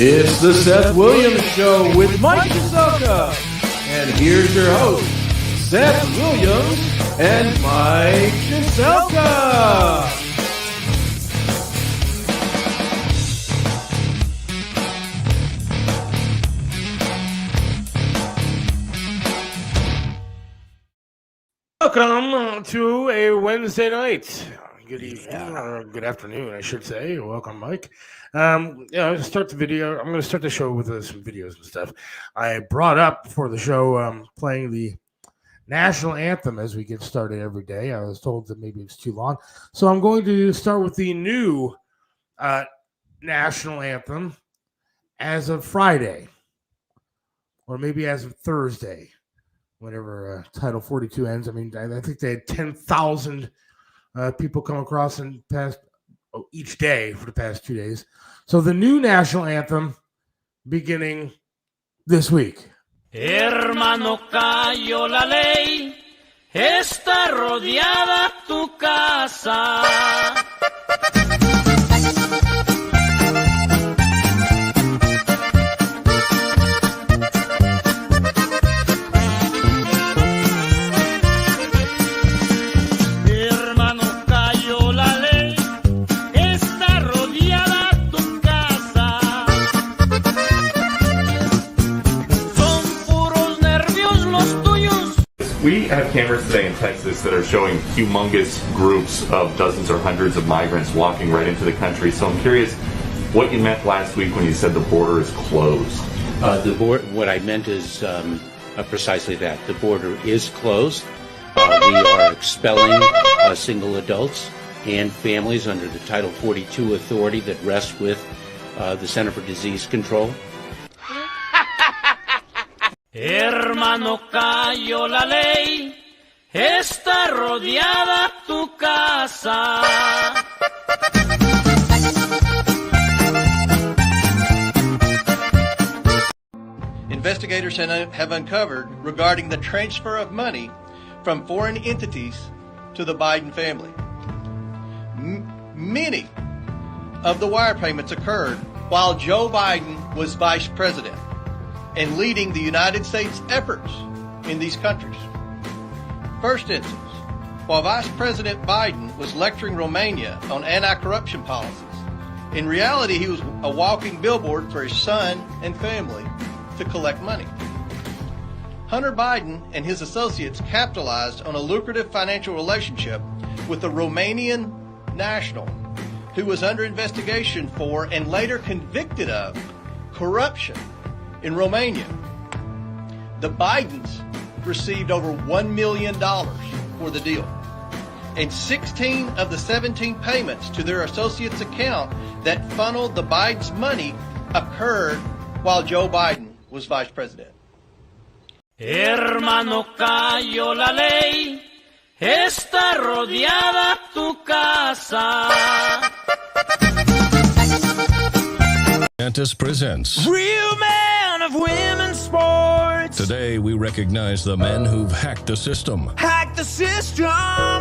It's the Seth Williams Show with Mike Kasoka. And here's your host, Seth Williams and Mike Kasoka. Welcome to a Wednesday night. Good evening, or good afternoon, I should say. Welcome, Mike. To start the video, I'm going to start the show with some videos and stuff. I brought up before the show playing the national anthem as we get started every day. I was told that maybe it's too long. So I'm going to start with the new national anthem as of Friday, or maybe as of Thursday, whenever Title 42 ends. I mean, I think they had 10,000 people come across in past each day for the past 2 days. So the new national anthem beginning this week. Hermano, cayó la ley, está rodeada tu casa. We have cameras today in Texas that are showing humongous groups of dozens or hundreds of migrants walking right into the country. So I'm curious what you meant last week when you said the border is closed. What I meant is precisely that. The border is closed. We are expelling single adults and families under the Title 42 authority that rests with the Center for Disease Control. Hermano, cayó la ley, está rodeada tu casa. Investigators have uncovered regarding the transfer of money from foreign entities to the Biden family. Many of the wire payments occurred while Joe Biden was vice president and leading the United States efforts in these countries. First instance, while Vice President Biden was lecturing Romania on anti-corruption policies, in reality he was a walking billboard for his son and family to collect money. Hunter Biden and his associates capitalized on a lucrative financial relationship with a Romanian national who was under investigation for and later convicted of corruption in Romania. The Bidens received over $1 million for the deal. And 16 of the 17 payments to their associates' account that funneled the Bidens' money occurred while Joe Biden was vice president. Hermano, cayó la ley, está rodeada tu casa. Antis presents Real Man of Women's Sports. Today we recognize the men who've hacked the system. Hack the system.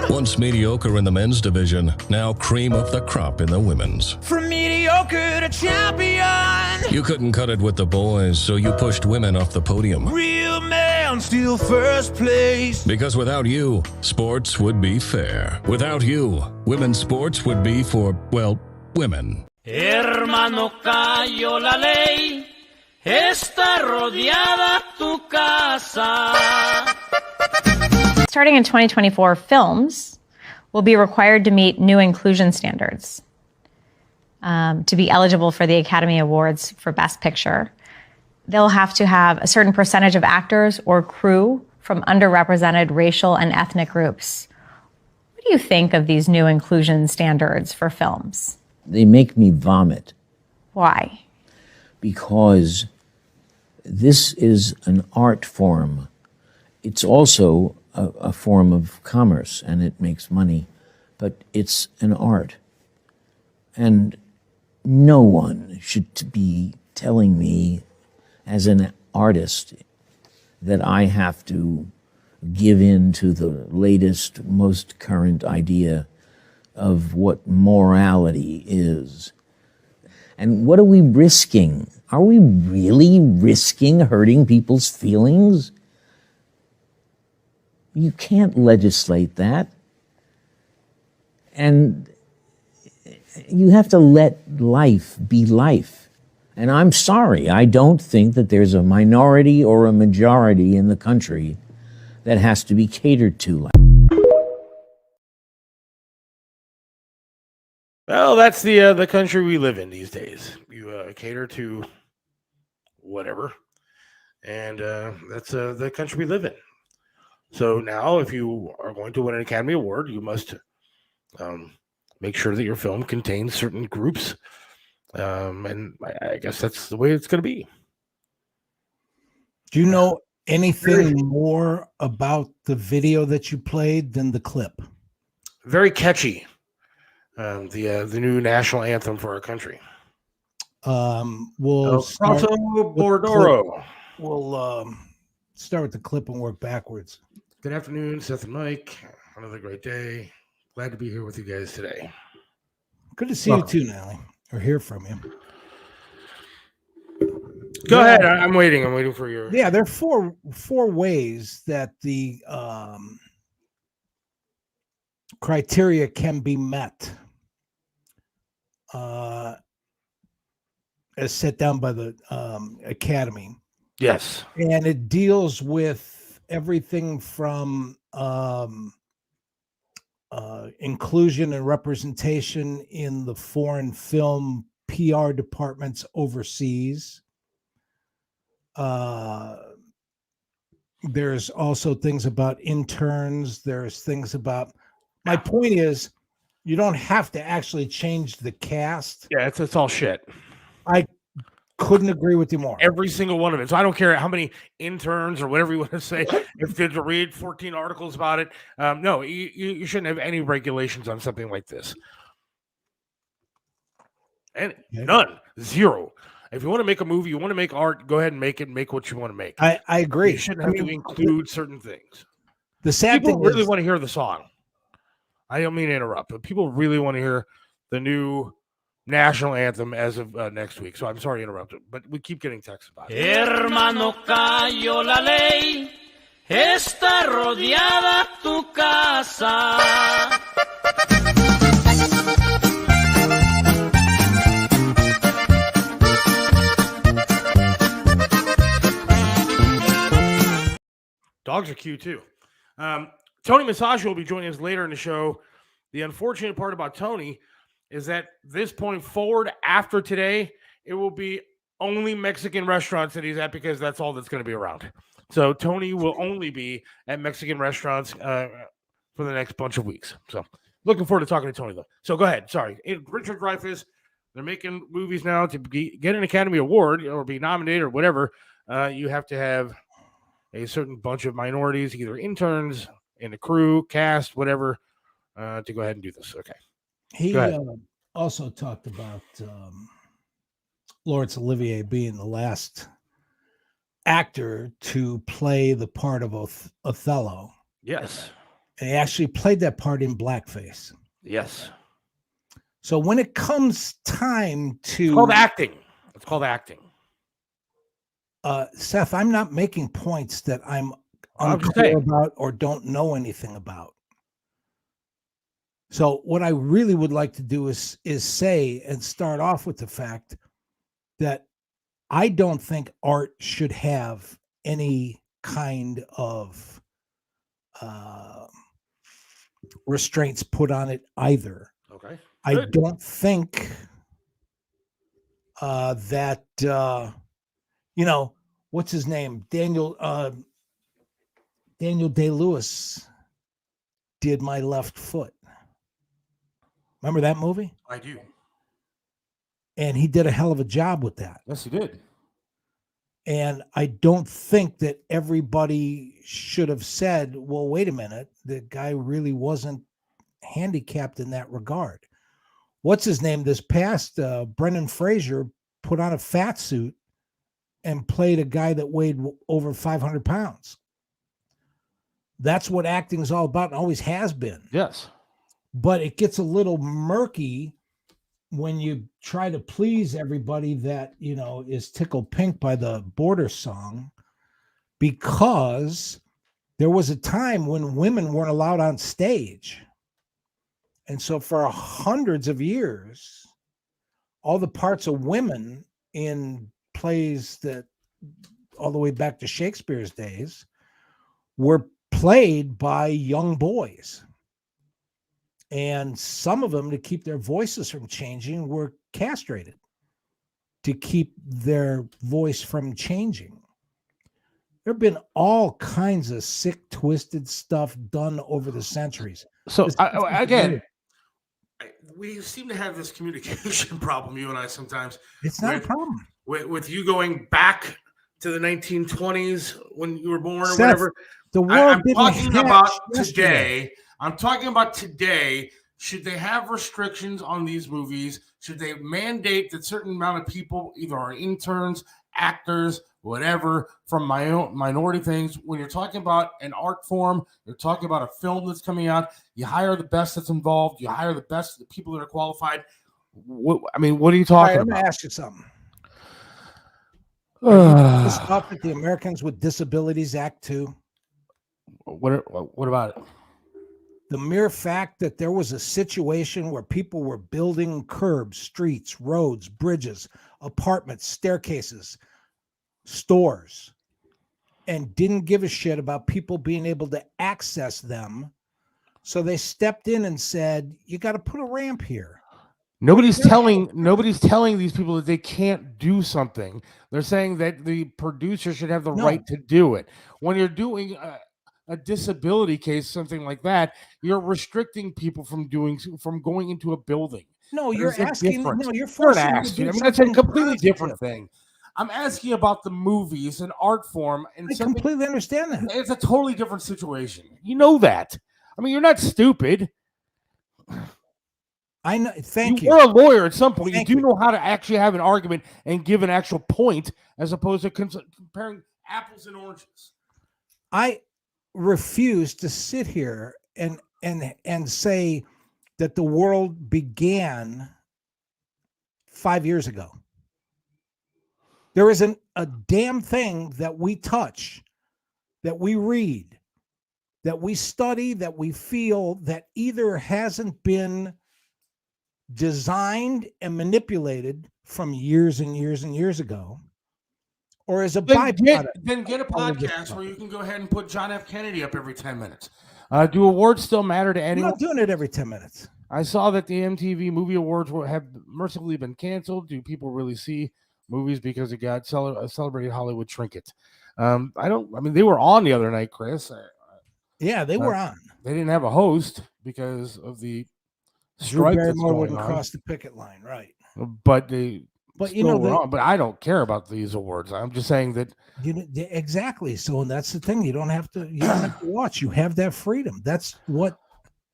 Once mediocre in the men's division, now cream of the crop in the women's. From mediocre to champion. You couldn't cut it with the boys, so you pushed women off the podium. Real man, still first place. Because without you, sports would be fair. Without you, women's sports would be for, well, women. Hermano, cayó la ley, está rodeada tu casa. Starting in 2024, films will be required to meet new inclusion standards to be eligible for the Academy Awards for Best Picture. They'll have to have a certain percentage of actors or crew from underrepresented racial and ethnic groups. What do you think of these new inclusion standards for films? They make me vomit. Why? Because this is an art form. It's also a form of commerce, and it makes money, but it's an art. And no one should be telling me as an artist that I have to give in to the latest, most current idea of what morality is. And what are we risking? Are we really risking hurting people's feelings? You can't legislate that. And you have to let life be life. And I'm sorry, I don't think that there's a minority or a majority in the country that has to be catered to. Well, that's the country we live in these days. You cater to whatever, and that's the country we live in. So now, if you are going to win an Academy Award, you must make sure that your film contains certain groups, and I guess that's the way it's going to be. Do you know anything more about the video that you played than the clip? Very catchy. The new national anthem for our country. We'll start Bordoro. We'll start with the clip and work backwards. Good afternoon, Seth and Mike. Another great day. Glad to be here with you guys today. Good to see you too, Nally, or hear from you. Go ahead. I'm waiting. I'm waiting for your. Yeah, there are four ways that the criteria can be met, as set down by the Academy. Yes, and it deals with everything from inclusion and representation in the foreign film PR departments overseas. There's also things about interns. There's things about. My point is, you don't have to actually change the cast. Yeah, it's all shit. I couldn't agree with you more. Every single one of it. So I don't care how many interns or whatever you want to say. If you to read 14 articles about it, no, you shouldn't have any regulations on something like this. And none, zero. If you want to make a movie, you want to make art, go ahead and make it. Make what you want to make. I agree. You shouldn't have to include certain things. The sad people thing really is, want to hear the song. I don't mean to interrupt, but people really want to hear the new national anthem as of next week. So I'm sorry to interrupt it, but we keep getting texts about it. Hermano, cayó la ley, está rodeada tu casa. Dogs are cute too. Tony Massaggio will be joining us later in the show. The unfortunate part about Tony is that this point forward, after today, it will be only Mexican restaurants that he's at because that's all that's going to be around. So Tony will only be at Mexican restaurants for the next bunch of weeks. So looking forward to talking to Tony, though. So go ahead. Sorry. Richard Dreyfuss, they're making movies now to get an Academy Award or be nominated or whatever. You have to have a certain bunch of minorities, either interns in the crew, cast, whatever, to go ahead and do this. Okay. He also talked about Laurence Olivier being the last actor to play the part of Othello. Yes. And he actually played that part in blackface. Yes. So when it comes time to... It's called acting. It's called acting. Seth, I'm not making points that I'm unclear about or don't know anything about. So what I really would like to do is say and start off with the fact that I don't think art should have any kind of restraints put on it either. Okay. I don't think that what's his name? Daniel Day-Lewis did My Left Foot. Remember that movie? I do. And he did a hell of a job with that. Yes, he did. And I don't think that everybody should have said, well, wait a minute, the guy really wasn't handicapped in that regard. What's his name? This past, Brendan Fraser put on a fat suit and played a guy that weighed over 500 pounds. That's what acting is all about and always has been. Yes. But it gets a little murky when you try to please everybody that, is tickled pink by the border song, because there was a time when women weren't allowed on stage. And so for hundreds of years, all the parts of women in plays that all the way back to Shakespeare's days were played by young boys. And some of them, to keep their voices from changing, were castrated to keep their voice from changing. There have been all kinds of sick, twisted stuff done over the centuries. So again, we seem to have this communication problem, you and I, sometimes. It's not a problem. With you going back to the 1920s when you were born, Seth, or whatever. The world I'm didn't talking hatch about yesterday. today. I'm talking about today. Should they have restrictions on these movies? Should they mandate that certain amount of people either are interns, actors, whatever, from my own minority things? When you're talking about an art form, you're talking about a film that's coming out, you hire the best that's involved, you hire the best the people that are qualified. What are you talking All right, I'm about? going to ask you something. Are you pissed off at the Americans with Disabilities Act 2? What about it? The mere fact that there was a situation where people were building curbs, streets, roads, bridges, apartments, staircases, stores, and didn't give a shit about people being able to access them. So they stepped in and said, you got to put a ramp here. Nobody's telling these people that they can't do something. They're saying that the producer should have the right to do it. When you're doing a disability case, something like that, you're restricting people from going into a building. No, you're asking. Difference. No, you're forcing. That's a completely different thing. I'm asking about the movies and art form, and I completely understand that. It's a totally different situation. You know that. I mean, you're not stupid. I know. Thank you. You were a lawyer at some point. Thank you do you. know how to actually have an argument and give an actual point, as opposed to comparing apples and oranges. I refuse to sit here and say that the world began 5 years ago. There isn't a damn thing that we touch, that we read, that we study, that we feel, that either hasn't been designed and manipulated from years and years and years ago, or as a byproduct. Then get a podcast where you can go ahead and put John F. Kennedy up every 10 minutes. Do awards still matter to anyone? I'm not doing it every 10 minutes. I saw that the MTV Movie Awards have mercifully been canceled. Do people really see movies because it got celebrated Hollywood trinket? They were on the other night, Chris. Yeah, they were on. They didn't have a host because of the Drew strike Barrymore that's wouldn't going on. cross the picket line, right? But But I don't care about these awards. I'm just saying that exactly. So that's the thing. You don't have to watch. You have that freedom. That's what.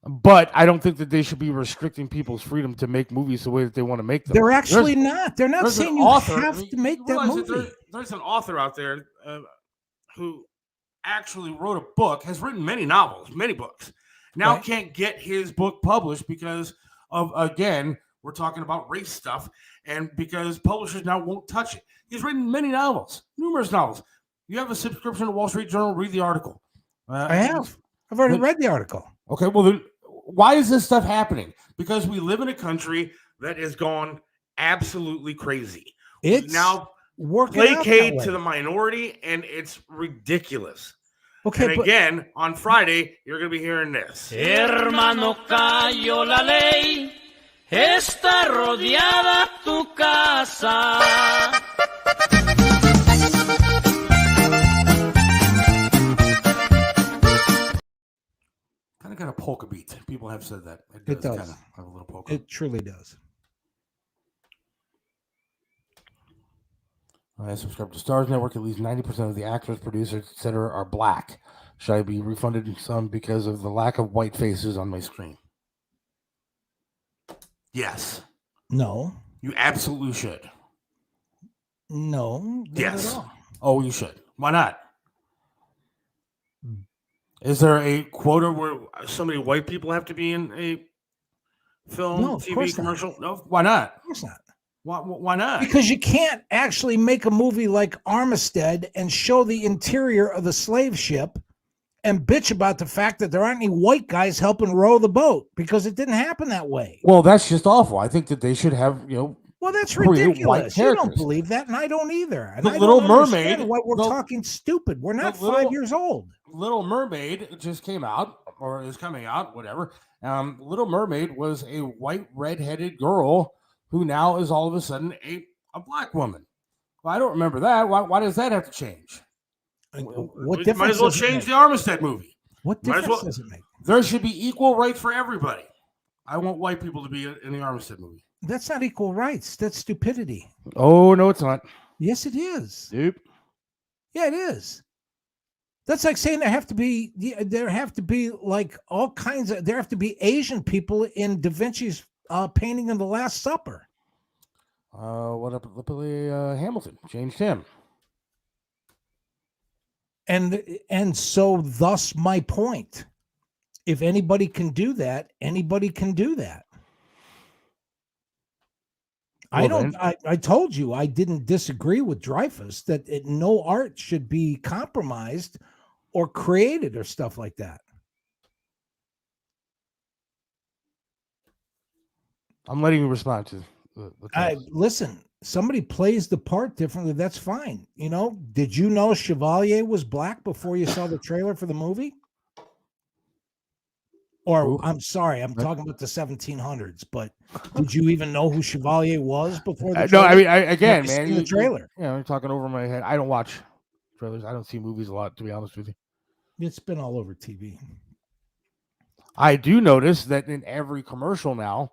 But I don't think that they should be restricting people's freedom to make movies the way that they want to make them. They're actually not. They're not saying you have to make that movie. There's an author out there who actually wrote a book, has written many novels, many books. Now can't get his book published because of, again, we're talking about race stuff, and because publishers now won't touch it. He's written many novels, numerous novels. You have a subscription to Wall Street Journal, read the article. I have. I've already read the article. Okay, well, then why is this stuff happening? Because we live in a country that has gone absolutely crazy. It's now placate to the minority, and it's ridiculous. Okay, and again, on Friday, you're going to be hearing this. Hermano, cayó la ley, está rodeada tu casa. Kind of got a polka beat. People have said that. It does. Kind of have a little polka. It truly does. I subscribe to Stars Network. At least 90% of the actors, producers, etc., are black. Should I be refunded some because of the lack of white faces on my screen? Yes. No. You absolutely should. No. Yes. Oh, you should. Why not? Is there a quota where so many white people have to be in a film, No, of TV course not. commercial? No, why not? Of course not. Why not? Because you can't actually make a movie like Armistead and show the interior of the slave ship and bitch about the fact that there aren't any white guys helping row the boat, because it didn't happen that way. Well, that's just awful. I think that they should have, Well, that's create white ridiculous. You don't characters. believe that, and I don't either. And The I Little don't understand Mermaid- why we're the- talking stupid. We're not Little- 5 years old. Little Mermaid just came out, or is coming out, whatever. Little Mermaid was a white red-headed girl who now is all of a sudden a black woman. Well, I don't remember that. Why does that have to change? What We difference might as well does it change make? the Armistead movie. What Might as difference well- does it make? There should be equal rights for everybody. I want white people to be in the Armistead movie. That's not equal rights. That's stupidity. Oh, no, it's not. Yes, it is. Nope. Yeah, it is. That's like saying there have to be like all kinds of, there have to be Asian people in Da Vinci's painting of the Last Supper. What up, Hamilton? Changed him. And so thus my point. If anybody can do that, anybody can do that. I told you I didn't disagree with Dreyfus that no art should be compromised or created or stuff like that. I'm letting you respond to the text. Listen, somebody plays the part differently. That's fine. Did you know Chevalier was black before you saw the trailer for the movie? Or Who? I'm sorry, I'm talking about the 1700s. But did you even know who Chevalier was before the No, trailer? I mean, again, Have you man, seen the trailer. You're talking over my head. I don't watch trailers. I don't see movies a lot, to be honest with you. It's been all over TV. I do notice that in every commercial now,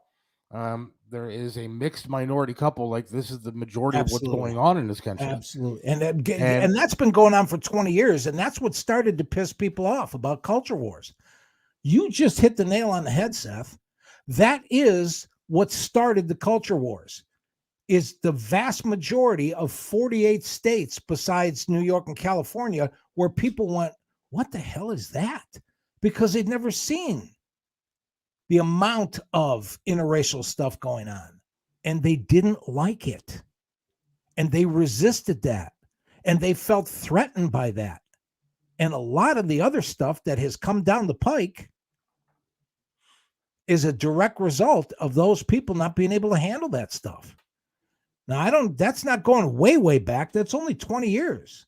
there is a mixed minority couple. Like, this is the majority of what's going on in this country. Absolutely. And that's been going on for 20 years. And that's what started to piss people off about culture wars. You just hit the nail on the head, Seth. That is what started the culture wars, is the vast majority of 48 states besides New York and California where people went, what the hell is that? Because they'd never seen the amount of interracial stuff going on, and they didn't like it, and they resisted that, and they felt threatened by that. And a lot of the other stuff that has come down the pike is a direct result of those people not being able to handle that stuff. Now, that's not going way, way back. That's only 20 years.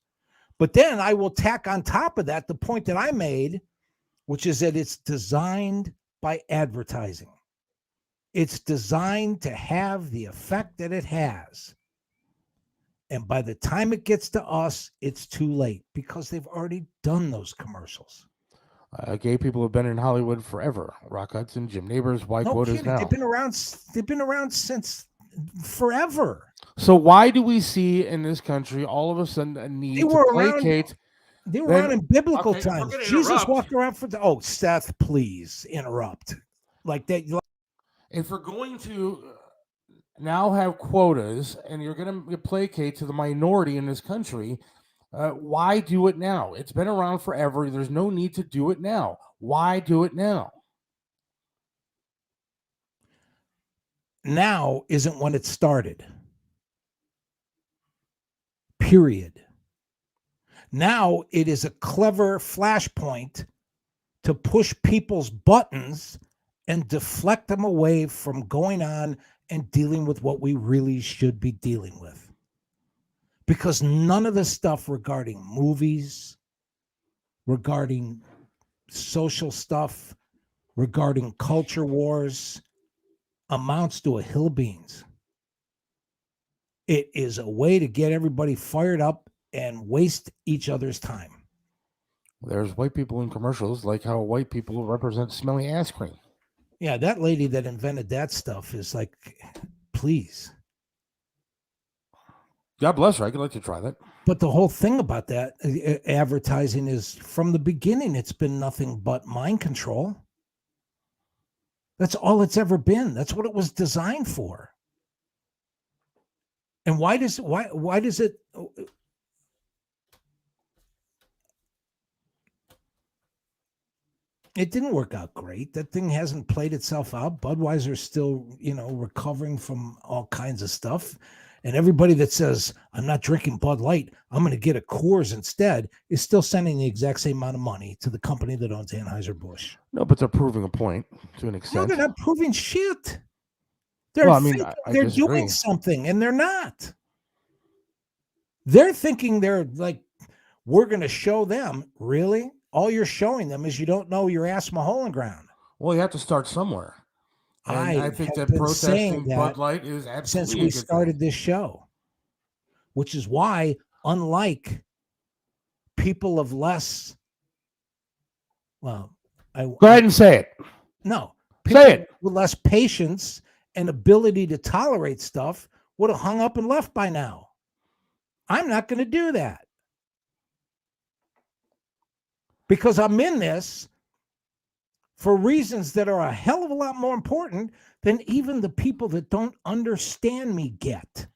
But then I will tack on top of that the point that I made, which is that it's designed by advertising. It's designed to have the effect that it has. And by the time it gets to us, it's too late because they've already done those commercials. Gay people have been in Hollywood forever. Rock Hudson, Jim Neighbors, why quotas now? They've been around since forever. So why do we see in this country all of a sudden a need to placate? They were around in biblical okay, times. we're gonna Jesus interrupt. walked around Seth, please interrupt. Like that. If we're going to now have quotas and you're going to placate to the minority in this country, why do it now? It's been around forever. There's no need to do it now. Why do it now? Now isn't when it started. Period. Now it is a clever flashpoint to push people's buttons and deflect them away from going on and dealing with what we really should be dealing with. Because none of the stuff regarding movies, regarding social stuff, regarding culture wars amounts to a hill of beans. It is a way to get everybody fired up and waste each other's time. There's white people in commercials, like how white people represent smelly ass cream. Yeah, that lady that invented that stuff is like, please. God bless her. I could like to try that. But the whole thing about that advertising is from the beginning, it's been nothing but mind control. That's all it's ever been. That's what it was designed for. And why does it It didn't work out great. That thing hasn't played itself out. Budweiser's still, recovering from all kinds of stuff. And everybody that says, I'm not drinking Bud Light, I'm going to get a Coors instead, is still sending the exact same amount of money to the company that owns Anheuser-Busch. No, but they're proving a point to an extent. No, they're not proving shit. They're they're doing something, and they're not. They're thinking they're like, we're going to show them. Really? All you're showing them is you don't know your ass from a hole in ground. Well, you have to start somewhere. And I think that protesting Bud Light is absolutely since we started this show, which is why, unlike people of less, go ahead and say it. No, say it with less patience and ability to tolerate stuff would have hung up and left by now. I'm not going to do that because I'm in this for reasons that are a hell of a lot more important than even the people that don't understand me get.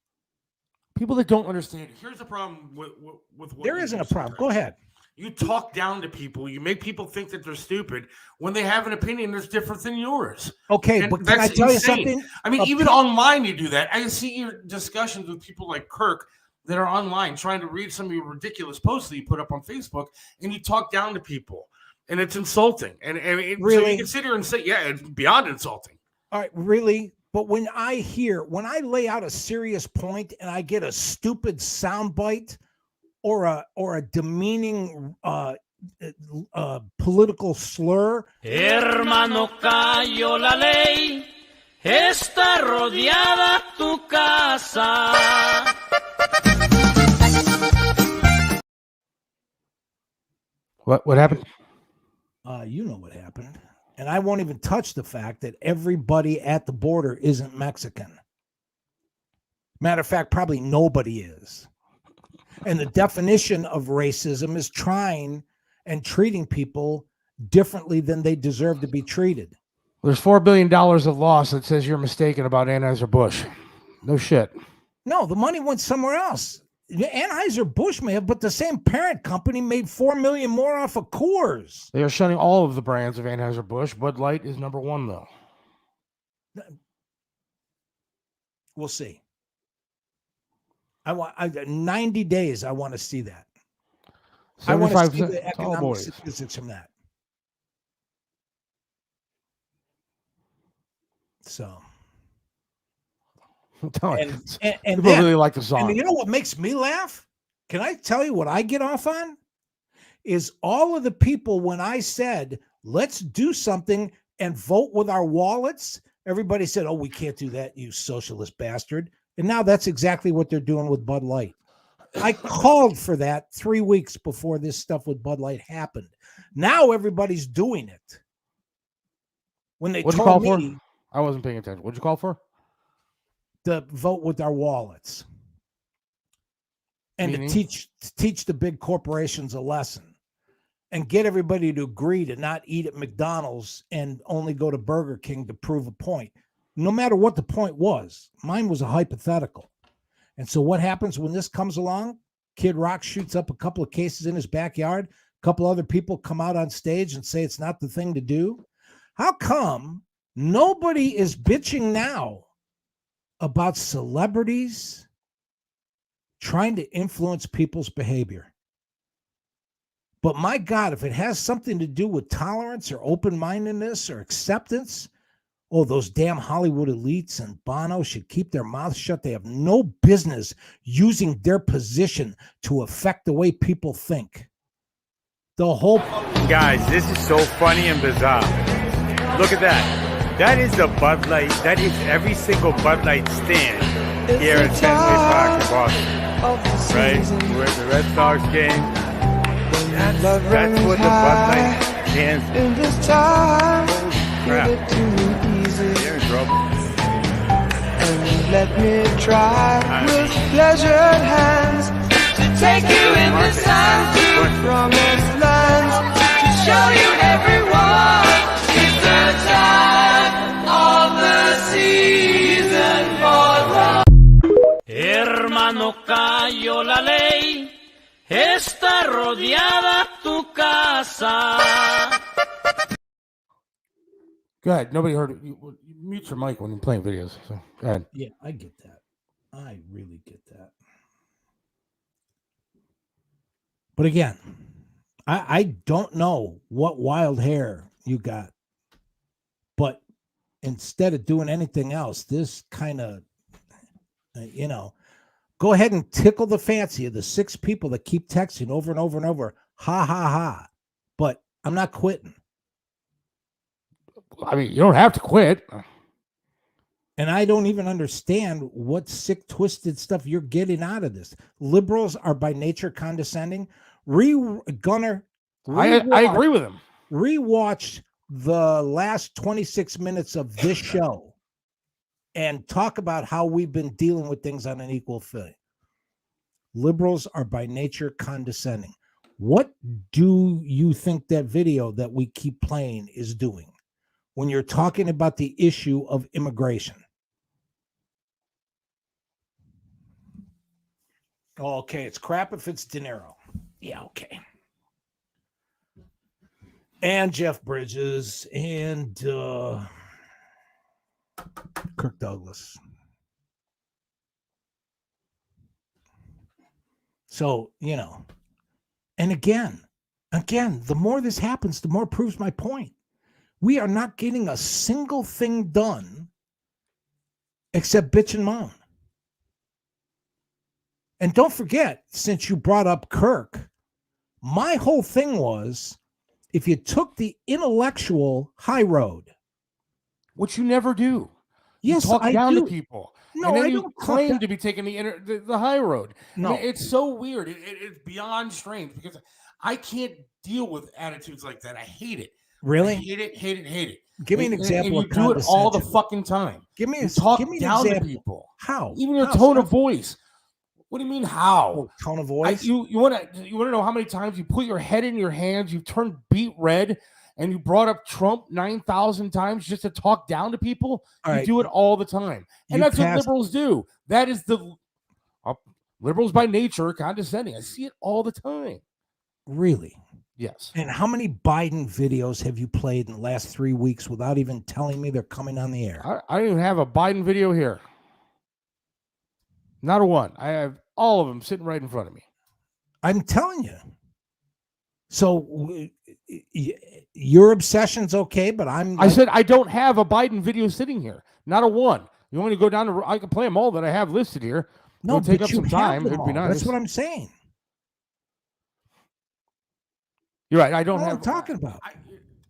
People that don't understand. Here's the problem with what there isn't a problem. Go ahead. You talk down to people. You make people think that they're stupid when they have an opinion that's different than yours. Okay, but can I tell you something? I mean, even online you do that. I see your discussions with people like Kirk that are online trying to read some of your ridiculous posts that you put up on Facebook, and you talk down to people. And it's insulting. And really? So you can sit here and say, yeah, it's beyond insulting. All right, really? But when I lay out a serious point and I get a stupid soundbite or a demeaning political slur. Hermano, cayó la ley. Está rodeada tu casa. What happened? You know what happened. And I won't even touch the fact that everybody at the border isn't Mexican. Matter of fact, probably nobody is. And the definition of racism is trying and treating people differently than they deserve to be treated. There's $4 billion of loss that says you're mistaken about Anheuser-Busch. No shit. No, the money went somewhere else. Anheuser-Busch may have, but the same parent company made $4 million more off of Coors. They are shunning all of the brands of Anheuser-Busch. Bud Light is number one, though. We'll see. 90 days. I want to see that. I want to see the economic statistics from that. So. And people really like the song. And you know what makes me laugh? Can I tell you what I get off on? Is all of the people when I said, let's do something and vote with our wallets, everybody said, oh, we can't do that, you socialist bastard. And now that's exactly what they're doing with Bud Light. I called for that 3 weeks before this stuff with Bud Light happened. Now everybody's doing it. When they told me, I wasn't paying attention. What'd you call for? To vote with our wallets and to teach the big corporations a lesson and get everybody to agree to not eat at McDonald's and only go to Burger King to prove a point. No matter what the point was, mine was a hypothetical. And so what happens when this comes along? Kid Rock shoots up a couple of cases in his backyard. A couple other people come out on stage and say it's not the thing to do. How come nobody is bitching now about celebrities trying to influence people's behavior? But my God, if it has something to do with tolerance or open-mindedness or acceptance, oh, those damn Hollywood elites and Bono should keep their mouths shut. They have no business using their position to affect the way people think. The whole... Guys, this is so funny and bizarre. Look at that. That is the Bud Light. That is every single Bud Light stand here at Fenway Park in Boston. Right? We're at the Red Sox game. That's what the Bud Light stands for. In this time, crap. You're in trouble. And let me try with pleasured hands to take you in the sun to promised lands, to show you everyone it's the time of the season for love. Hermano, cayó la ley, está rodeada tu casa. Go ahead. Nobody heard it. You mute your mic when you're playing videos. So go ahead. Yeah, I get that. I really get that. But again, I don't know what wild hair you got, but instead of doing anything else, this kind of, go ahead and tickle the fancy of the 6 people that keep texting over and over and over. Ha, ha, ha. But I'm not quitting. I mean, you don't have to quit. And I don't even understand what sick, twisted stuff you're getting out of this. Liberals are by nature condescending. Gunner, I agree with him. Rewatch the last 26 minutes of this show and talk about how we've been dealing with things on an equal footing. Liberals are by nature condescending. What do you think that video that we keep playing is doing when you're talking about the issue of immigration? Okay, it's crap if it's De Niro. Yeah, okay. And Jeff Bridges and Kirk Douglas. So, and again, the more this happens, the more it proves my point. We are not getting a single thing done except bitch and moan. And don't forget, since you brought up Kirk, my whole thing was, if you took the intellectual high road, which you never do, yes, you talk I down do. to people. No, and then I you don't claim to be taking the high road. No, I mean, it's so weird. It's beyond strange because I can't deal with attitudes like that. I hate it. Really? I hate it. Give me an example. And you do it all the fucking time. Give me talk an down example. to people. How? Even your How, tone Scott? of voice. What do you mean how? Tone of voice? You want to know how many times you put your head in your hands, you've turned beet red, and you brought up Trump 9,000 times just to talk down to people? You do it all the time. And that's what liberals do. That is the liberals by nature condescending. I see it all the time. Really? Yes. And how many Biden videos have you played in the last 3 weeks without even telling me they're coming on the air? I don't even have a Biden video here. Not a one. I have all of them sitting right in front of me. I'm telling you. So your obsession's okay, but I said I don't have a Biden video sitting here. Not a one. You want me to go down to? I can play them all that I have listed here. No, it'll take but up some time. It'd be nice. That's what I'm saying. You're right. I don't What have. I'm talking about.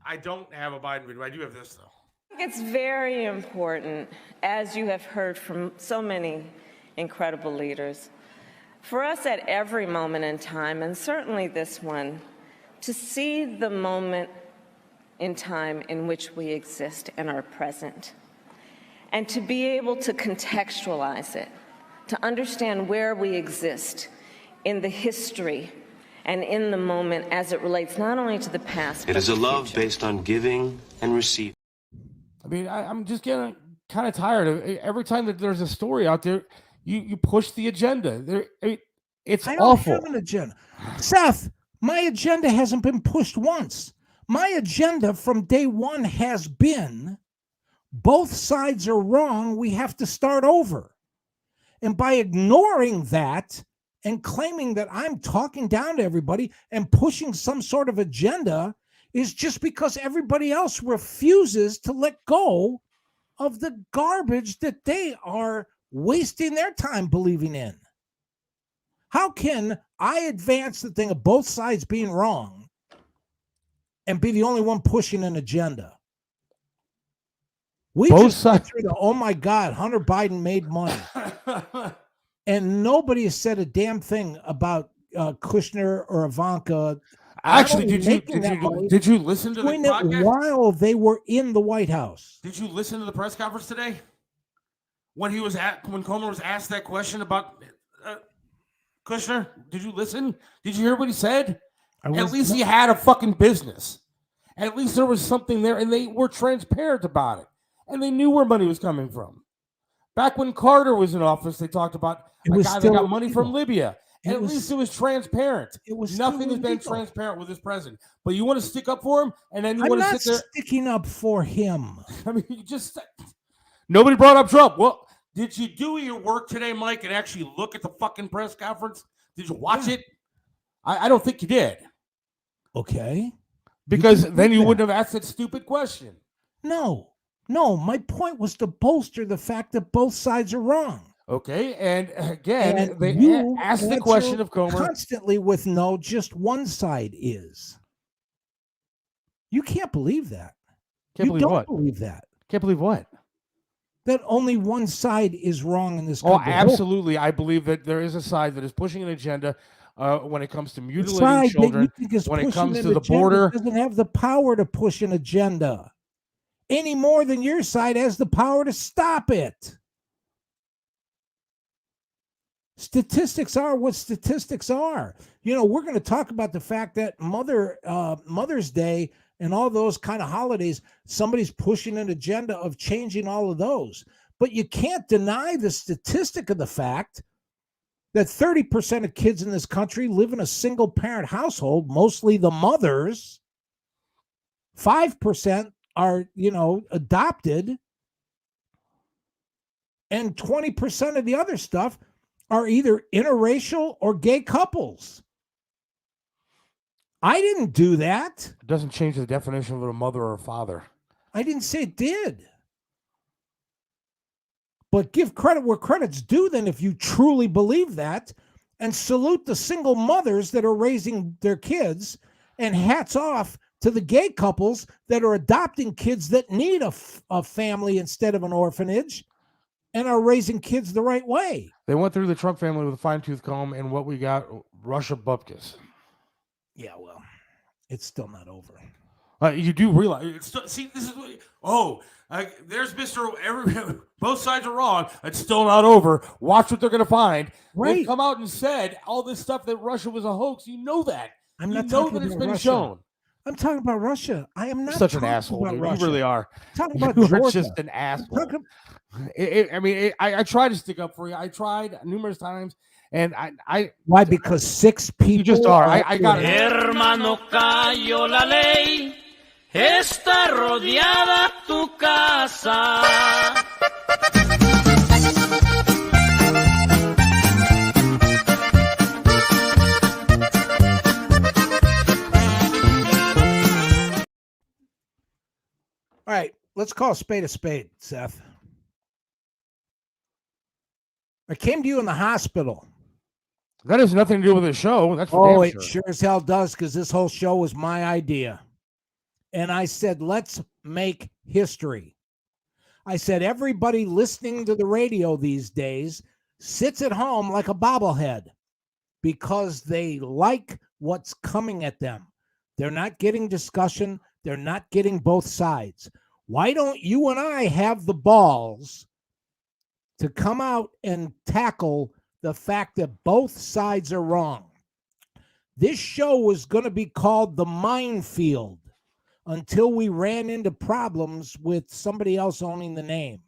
I don't have a Biden video. I do have this though. It's very important, as you have heard from so many incredible leaders, for us at every moment in time, and certainly this one, to see the moment in time in which we exist and are present, and to be able to contextualize it, to understand where we exist in the history and in the moment as it relates not only to the past, It but is a the love future. based on giving and receiving. I mean, I'm just getting kind of tired of every time that there's a story out there, you push the agenda. It's I don't awful. have an agenda. Seth, my agenda hasn't been pushed once. My agenda from day one has been both sides are wrong. We have to start over. And by ignoring that and claiming that I'm talking down to everybody and pushing some sort of agenda is just because everybody else refuses to let go of the garbage that they are wasting their time believing in. How can I advance the thing of both sides being wrong and be the only one pushing an agenda? We Both just went sides. through the, oh my God, Hunter Biden made money. And nobody has said a damn thing about Kushner or Ivanka. Actually, Did did you listen to the podcast? While they were in the White House? Did you listen to the press conference today? When when Comer was asked that question about Kushner, did you listen? Did you hear what he said? At least he had a fucking business. At least there was something there, and they were transparent about it, and they knew where money was coming from. Back when Carter was in office, they talked about a guy that got money from Libya, At least it was transparent. It was nothing still has been illegal. transparent with this president. But you want to stick up for him, and then you I'm want to not sit there. sticking up for him. I mean, you just nobody brought up Trump. Well, did you do your work today, Mike, and actually look at the fucking press conference? Did you watch it? I don't think you did. Okay. Because then you wouldn't have asked that stupid question. No. My point was to bolster the fact that both sides are wrong. Okay, and again, And they you asked the answer question of Comer constantly with no, just one side is. You can't believe that. Can't you believe don't what? believe that. Can't believe what? That only one side is wrong in this Oh, country. absolutely. I believe that there is a side that is pushing an agenda when it comes to The mutilating side children, that you think is when it pushing comes an to the agenda border. doesn't have the power to push an agenda any more than your side has the power to stop it. Statistics are what statistics are. You know, we're going to talk about the fact that Mother's Day and all those kind of holidays, somebody's pushing an agenda of changing all of those. But you can't deny the statistic of the fact that 30% of kids in this country live in a single parent household, mostly the mothers. 5% are, adopted. And 20% of the other stuff are either interracial or gay couples. I didn't do that. It doesn't change the definition of a mother or a father. I didn't say it did. But give credit where credit's due then if you truly believe that, and salute the single mothers that are raising their kids, and hats off to the gay couples that are adopting kids that need a family instead of an orphanage and are raising kids the right way. They went through the Trump family with a fine-tooth comb, and what we got, Russia bupkis. Yeah, well, it's still not over. You do realize it's still, see, this is what, there's Mr. Both sides are wrong. It's still not over. Watch what they're going to find. Right. They've come out and said all this stuff that Russia was a hoax. You know that. I'm not know talking that it's about been Russia. shown. I'm talking about Russia. I am not Such an talking asshole, about dude. Russia. You really are. I'm talking about You are Georgia. just an asshole. talking- I tried to stick up for you. I tried numerous times, and I Why? Because 6 people. you just are. I got it. Hermano, cayó la ley, está rodeada tu casa. All right, let's call a spade, Seth. I came to you in the hospital. That has nothing to do with the show. That's for Oh, damn it sure. sure as hell does, because this whole show was my idea. And I said, let's make history. I said, everybody listening to the radio these days sits at home like a bobblehead because they like what's coming at them. They're not getting discussion. They're not getting both sides. Why don't you and I have the balls to come out and tackle the fact that both sides are wrong? This show was going to be called The Minefield until we ran into problems with somebody else owning the name.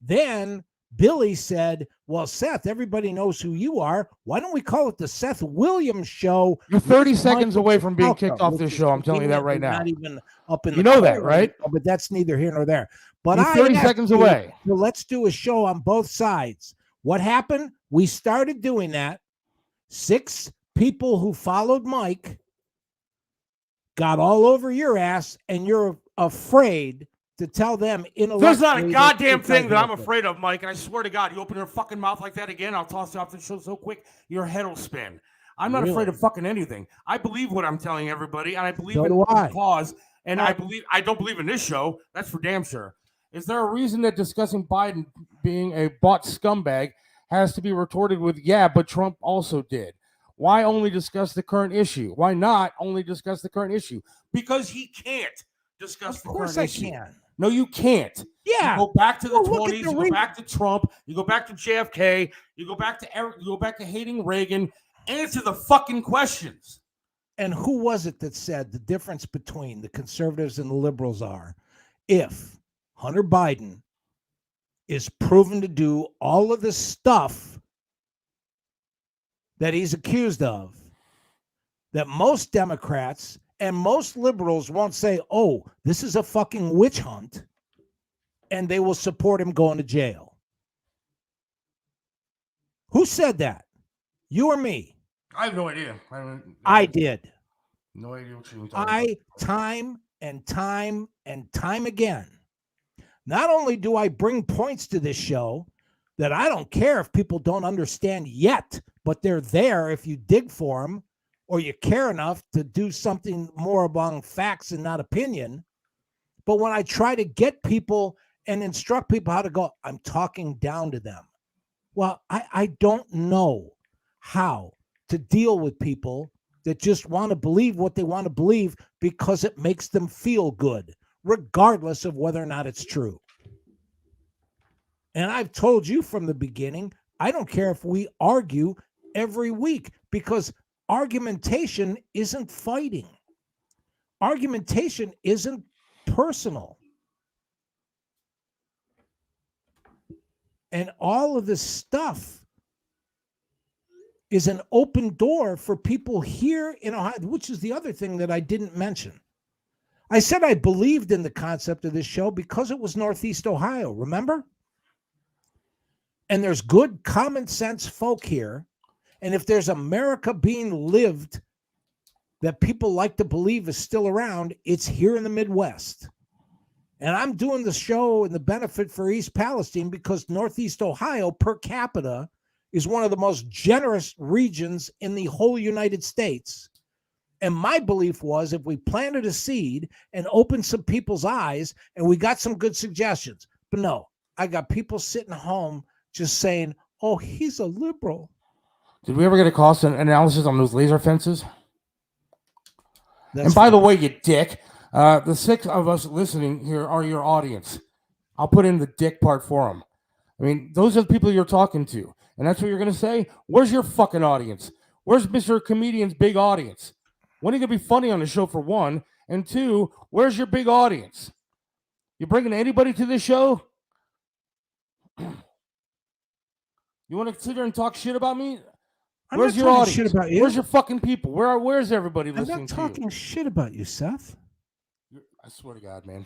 Then Billy said, well, Seth, everybody knows who you are. Why don't we call it the Seth Williams Show? You're 30 seconds away from being kicked off this show. I'm telling you that right now. Not even up in You the know that, corner right? now, but that's neither here nor there. But You're I 30 asked seconds you, away. well, let's do a show on both sides. What happened? We started doing that. 6 people who followed Mike got all over your ass, and you're afraid to tell them intellectually. There's not a goddamn that thing that I'm happened. afraid of, Mike. And I swear to God, you open your fucking mouth like that again, I'll toss you off the show so quick, your head will spin. I'm not Really? afraid of fucking anything. I believe what I'm telling everybody, and I believe So in do I. the cause. And Well- I don't believe in this show. That's for damn sure. Is there a reason that discussing Biden being a bought scumbag has to be retorted with, yeah, but Trump also did? Why only discuss the current issue? Why not only discuss the current issue? Because he can't discuss Of the course current I issue. can. No, you can't. Yeah. You go back to the Well, look at 20s. the You go re- back to Trump. You go back to JFK. You go back to Eric. You go back to hating Reagan. Answer the fucking questions. And who was it that said the difference between the conservatives and the liberals are if Hunter Biden is proven to do all of the stuff that he's accused of that most Democrats and most liberals won't say, oh, this is a fucking witch hunt, and they will support him going to jail. Who said that? You or me? I have no idea. I did. No idea what you're talking about. Time and time again, not only do I bring points to this show that I don't care if people don't understand yet, but they're there if you dig for them or you care enough to do something more among facts and not opinion. But when I try to get people and instruct people how to go, I'm talking down to them. Well, I don't know how to deal with people that just want to believe what they want to believe because it makes them feel good, regardless of whether or not it's true. And I've told you from the beginning, I don't care if we argue every week, because argumentation isn't fighting. Argumentation isn't personal. And all of this stuff is an open door for people here in Ohio, which is the other thing that I didn't mention. I said I believed in the concept of this show because it was Northeast Ohio, remember? And there's good common sense folk here. And if there's America being lived that people like to believe is still around, it's here in the Midwest. And I'm doing the show and the benefit for East Palestine because Northeast Ohio per capita is one of the most generous regions in the whole United States. And my belief was if we planted a seed and opened some people's eyes and we got some good suggestions. But no, I got people sitting home just saying, oh, he's a liberal. Did we ever get a cost analysis on those laser fences? That's and by the way, you dick, the 6 of us listening here are your audience. I'll put in the dick part for them. I mean, those are the people you're talking to. And that's what you're going to say? Where's your fucking audience? Where's Mr. Comedian's big audience? When are you going to be funny on the show, for one? And two, where's your big audience? You bringing anybody to this show? You want to sit here and talk shit about me? Where's your audience? Shit about you. Where's your fucking people? Where's everybody listening to you? I'm not talking shit about you, Seth. I swear to God, man.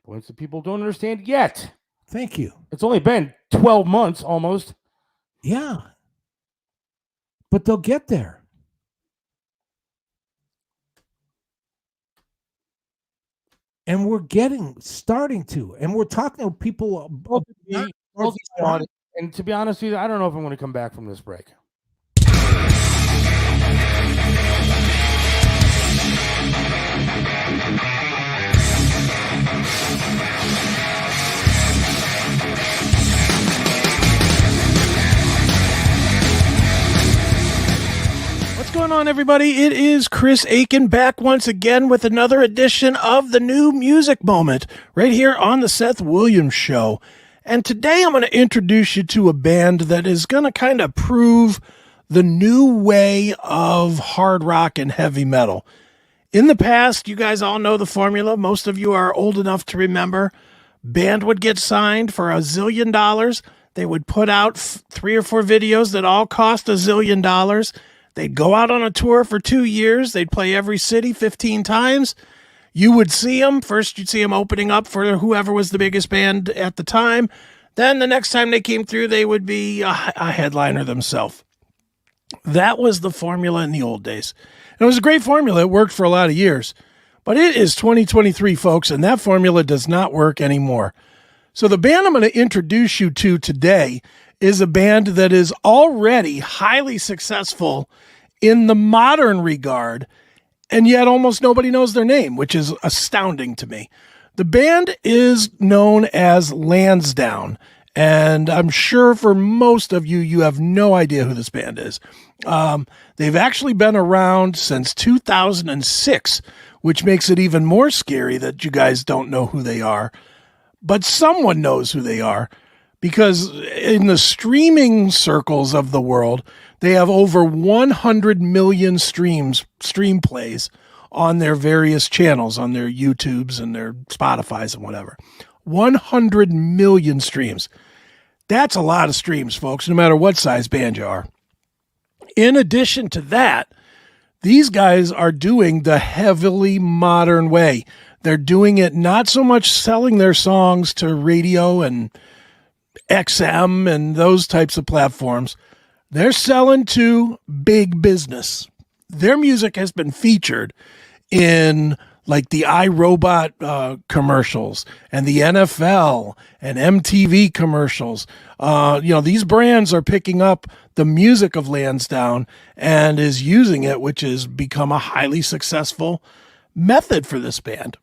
Points that people don't understand yet. Thank you. It's only been 12 months almost. Yeah. But they'll get there. And we're starting to. And we're talking to people. And to be honest with you, I don't know if I'm going to come back from this break. What's going on, everybody? It is Chris Aiken back once again with another edition of the New Music Moment right here on the Seth Williams Show. And today I'm going to introduce you to a band that is going to kind of prove the new way of hard rock and heavy metal. In the past, you guys all know the formula. Most of you are old enough to remember. Band would get signed for $1 zillion. They would put out 3 or 4 videos that all cost $1 zillion. They'd go out on a tour for 2 years. They'd play every city 15 times. You would see them. First, you'd see them opening up for whoever was the biggest band at the time. Then the next time they came through, they would be a headliner themselves. That was the formula in the old days. And it was a great formula. It worked for a lot of years. But it is 2023, folks, and that formula does not work anymore. So the band I'm going to introduce you to today is a band that is already highly successful in the modern regard, and yet almost nobody knows their name, which is astounding to me. The band is known as Lansdowne, and I'm sure for most of you, you have no idea who this band is. They've actually been around since 2006, which makes it even more scary that you guys don't know who they are. But someone knows who they are, because in the streaming circles of the world, they have over 100 million stream plays on their various channels, on their YouTubes and their Spotifys and whatever. 100 million streams. That's a lot of streams, folks, no matter what size band you are. In addition to that, these guys are doing the heavily modern way. They're doing it not so much selling their songs to radio and XM and those types of platforms. They're selling to big business. Their music has been featured in like the iRobot commercials and the NFL and MTV commercials. These brands are picking up the music of Lansdowne and is using it, which has become a highly successful method for this band.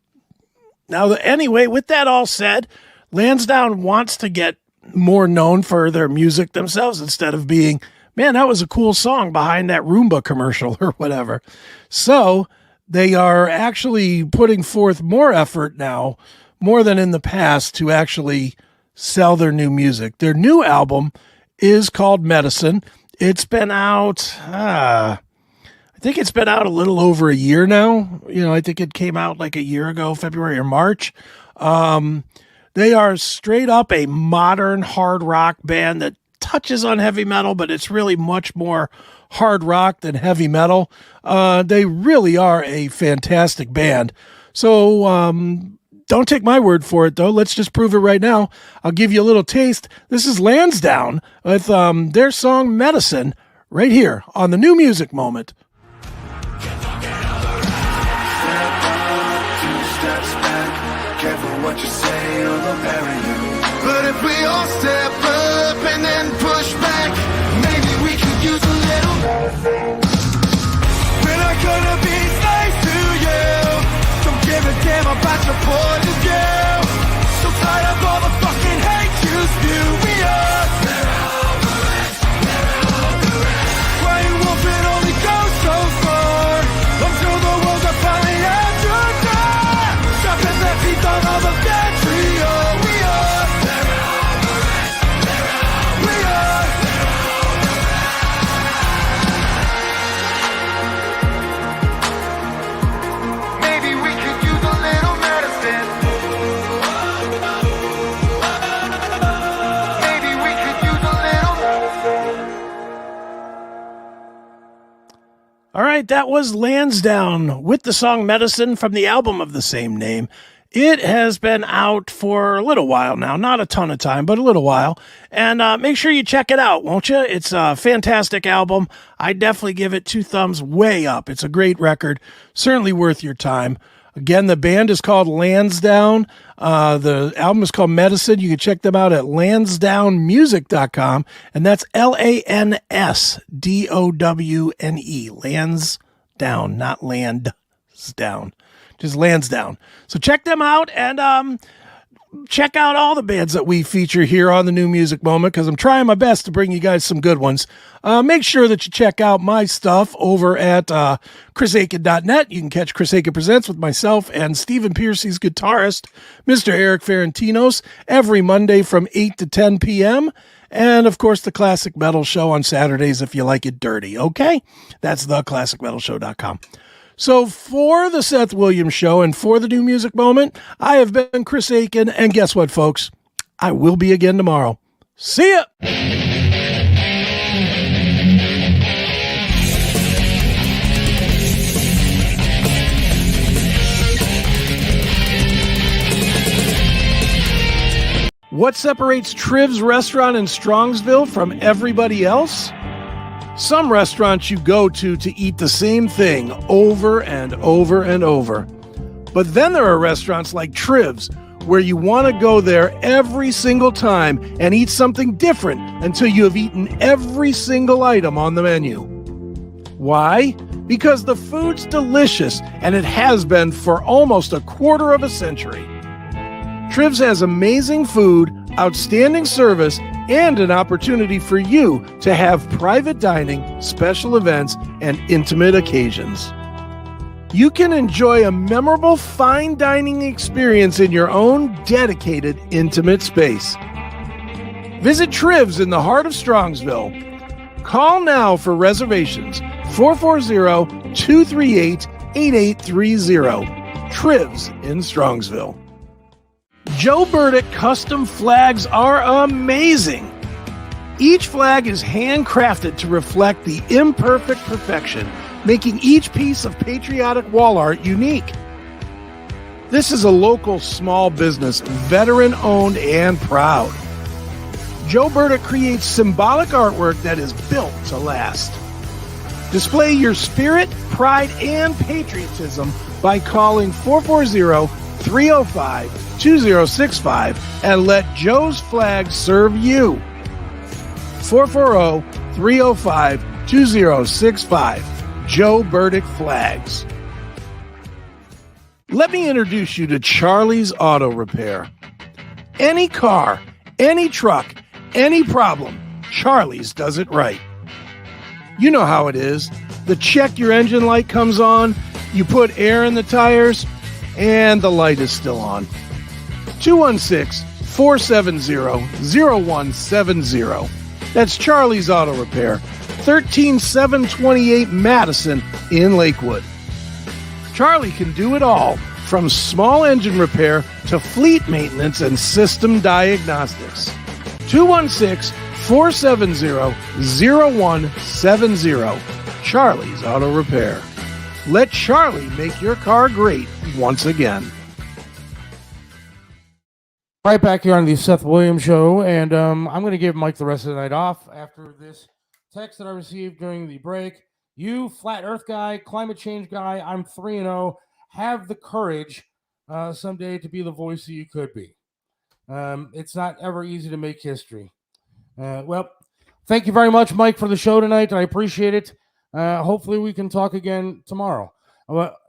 Now, anyway, with that all said, Lansdowne wants to get more known for their music themselves instead of being, man, that was a cool song behind that Roomba commercial or whatever. So they are actually putting forth more effort now, more than in the past, to actually sell their new music. Their new album is called Medicine. It's been out, I think it's been out a little over a year now. I think it came out like a year ago, February or March. They are straight up a modern hard rock band that touches on heavy metal, but it's really much more hard rock than heavy metal. They really are a fantastic band. So don't take my word for it, though. Let's just prove it right now. I'll give you a little taste. This is Lansdowne with their song Medicine right here on the New Music Moment. What you say or they'll bury you. But if we all step up and then push back, maybe we could use a little. We're not gonna be nice to you. Don't give a damn about your point of view. So tired of all the fucking hate you spew. We are. Why you won't only go so far until the world's a finally after dark. Dropping their feet on all the All right, that was Lansdowne with the song Medicine from the album of the same name. It has been out for a little while now, not a ton of time, but a little while. And make sure you check it out, won't you? It's a fantastic album. I definitely give it 2 thumbs way up. It's a great record, certainly worth your time. Again, the band is called Lansdowne. The album is called Medicine. You can check them out at lansdownemusic.com, and that's Lansdowne. Lansdowne, not Lansdowne, just Lansdowne. So check them out and check out all the bands that we feature here on the New Music Moment, because I'm trying my best to bring you guys some good ones. Make sure that you check out my stuff over at chrisaiken.net. You can catch Chris Aiken Presents with myself and Stephen Piercy's guitarist, Mr. Eric Ferentinos, every Monday from 8 to 10 p.m., and, of course, the Classic Metal Show on Saturdays if you like it dirty, okay? That's theclassicmetalshow.com. So for the Seth Williams Show and for the New Music Moment, I have been Chris Aiken, and guess what, folks? I will be again tomorrow. See ya! What separates Triv's Restaurant in Strongsville from everybody else? Some restaurants you go to eat the same thing over and over and over. But then there are restaurants like Triv's, where you want to go there every single time and eat something different until you have eaten every single item on the menu. Why? Because the food's delicious, and it has been for almost a quarter of a century. Triv's has amazing food, outstanding service, and an opportunity for you to have private dining, special events, and intimate occasions. You can enjoy a memorable fine dining experience in your own dedicated, intimate space. Visit Triv's in the heart of Strongsville. Call now for reservations, 440-238-8830. Triv's in Strongsville. Joe Burdick custom flags are amazing. Each flag is handcrafted to reflect the imperfect perfection, making each piece of patriotic wall art unique. This is a local small business, veteran-owned and proud. Joe Burdick creates symbolic artwork that is built to last. Display your spirit, pride, and patriotism by calling 440-305-2065 and let Joe's Flag serve you. 440-305-2065. Joe Burdick Flags. Let me introduce you to Charlie's Auto Repair. Any car, any truck, any problem, Charlie's does it right. You know how it is. The check your engine light comes on, you put air in the tires, and the light is still on. 216-470-0170. That's Charlie's Auto Repair, 13728 Madison in Lakewood. Charlie can do it all, from small engine repair to fleet maintenance and system diagnostics. 216-470-0170. Charlie's Auto Repair. Let Charlie make your car great once again. Right back here on the Seth Williams Show, and I'm going to give Mike the rest of the night off after this text that I received during the break. You, flat earth guy, climate change guy, I'm 3-0. Have the courage someday to be the voice that you could be. It's not ever easy to make history. Well, thank you very much, Mike, for the show tonight. I appreciate it. Hopefully we can talk again tomorrow.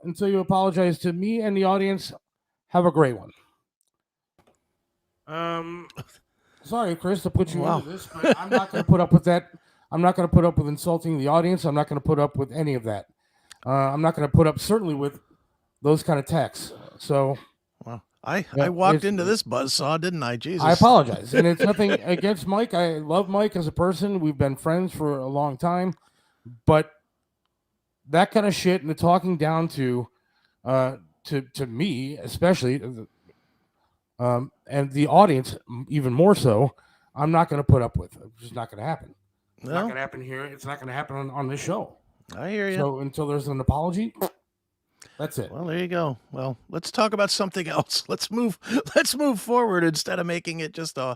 Until you apologize to me and the audience, have a great one. Sorry, Chris, to put you into this, but I'm not going to put up with that. I'm not going to put up with insulting the audience. I'm not going to put up with any of that. I'm not going to put up certainly with those kind of texts. So, well, I walked into this buzzsaw, didn't I? Jesus. I apologize. And it's nothing against Mike. I love Mike as a person. We've been friends for a long time. But that kind of shit and the talking down to me, especially, and the audience even more so, I'm not going to put up with. It's just not going to happen. It's not going to happen here. It's not going to happen on this show. I hear you. So until there's an apology, that's it. Well, there you go. Well, let's talk about something else. Let's move forward instead of making it just a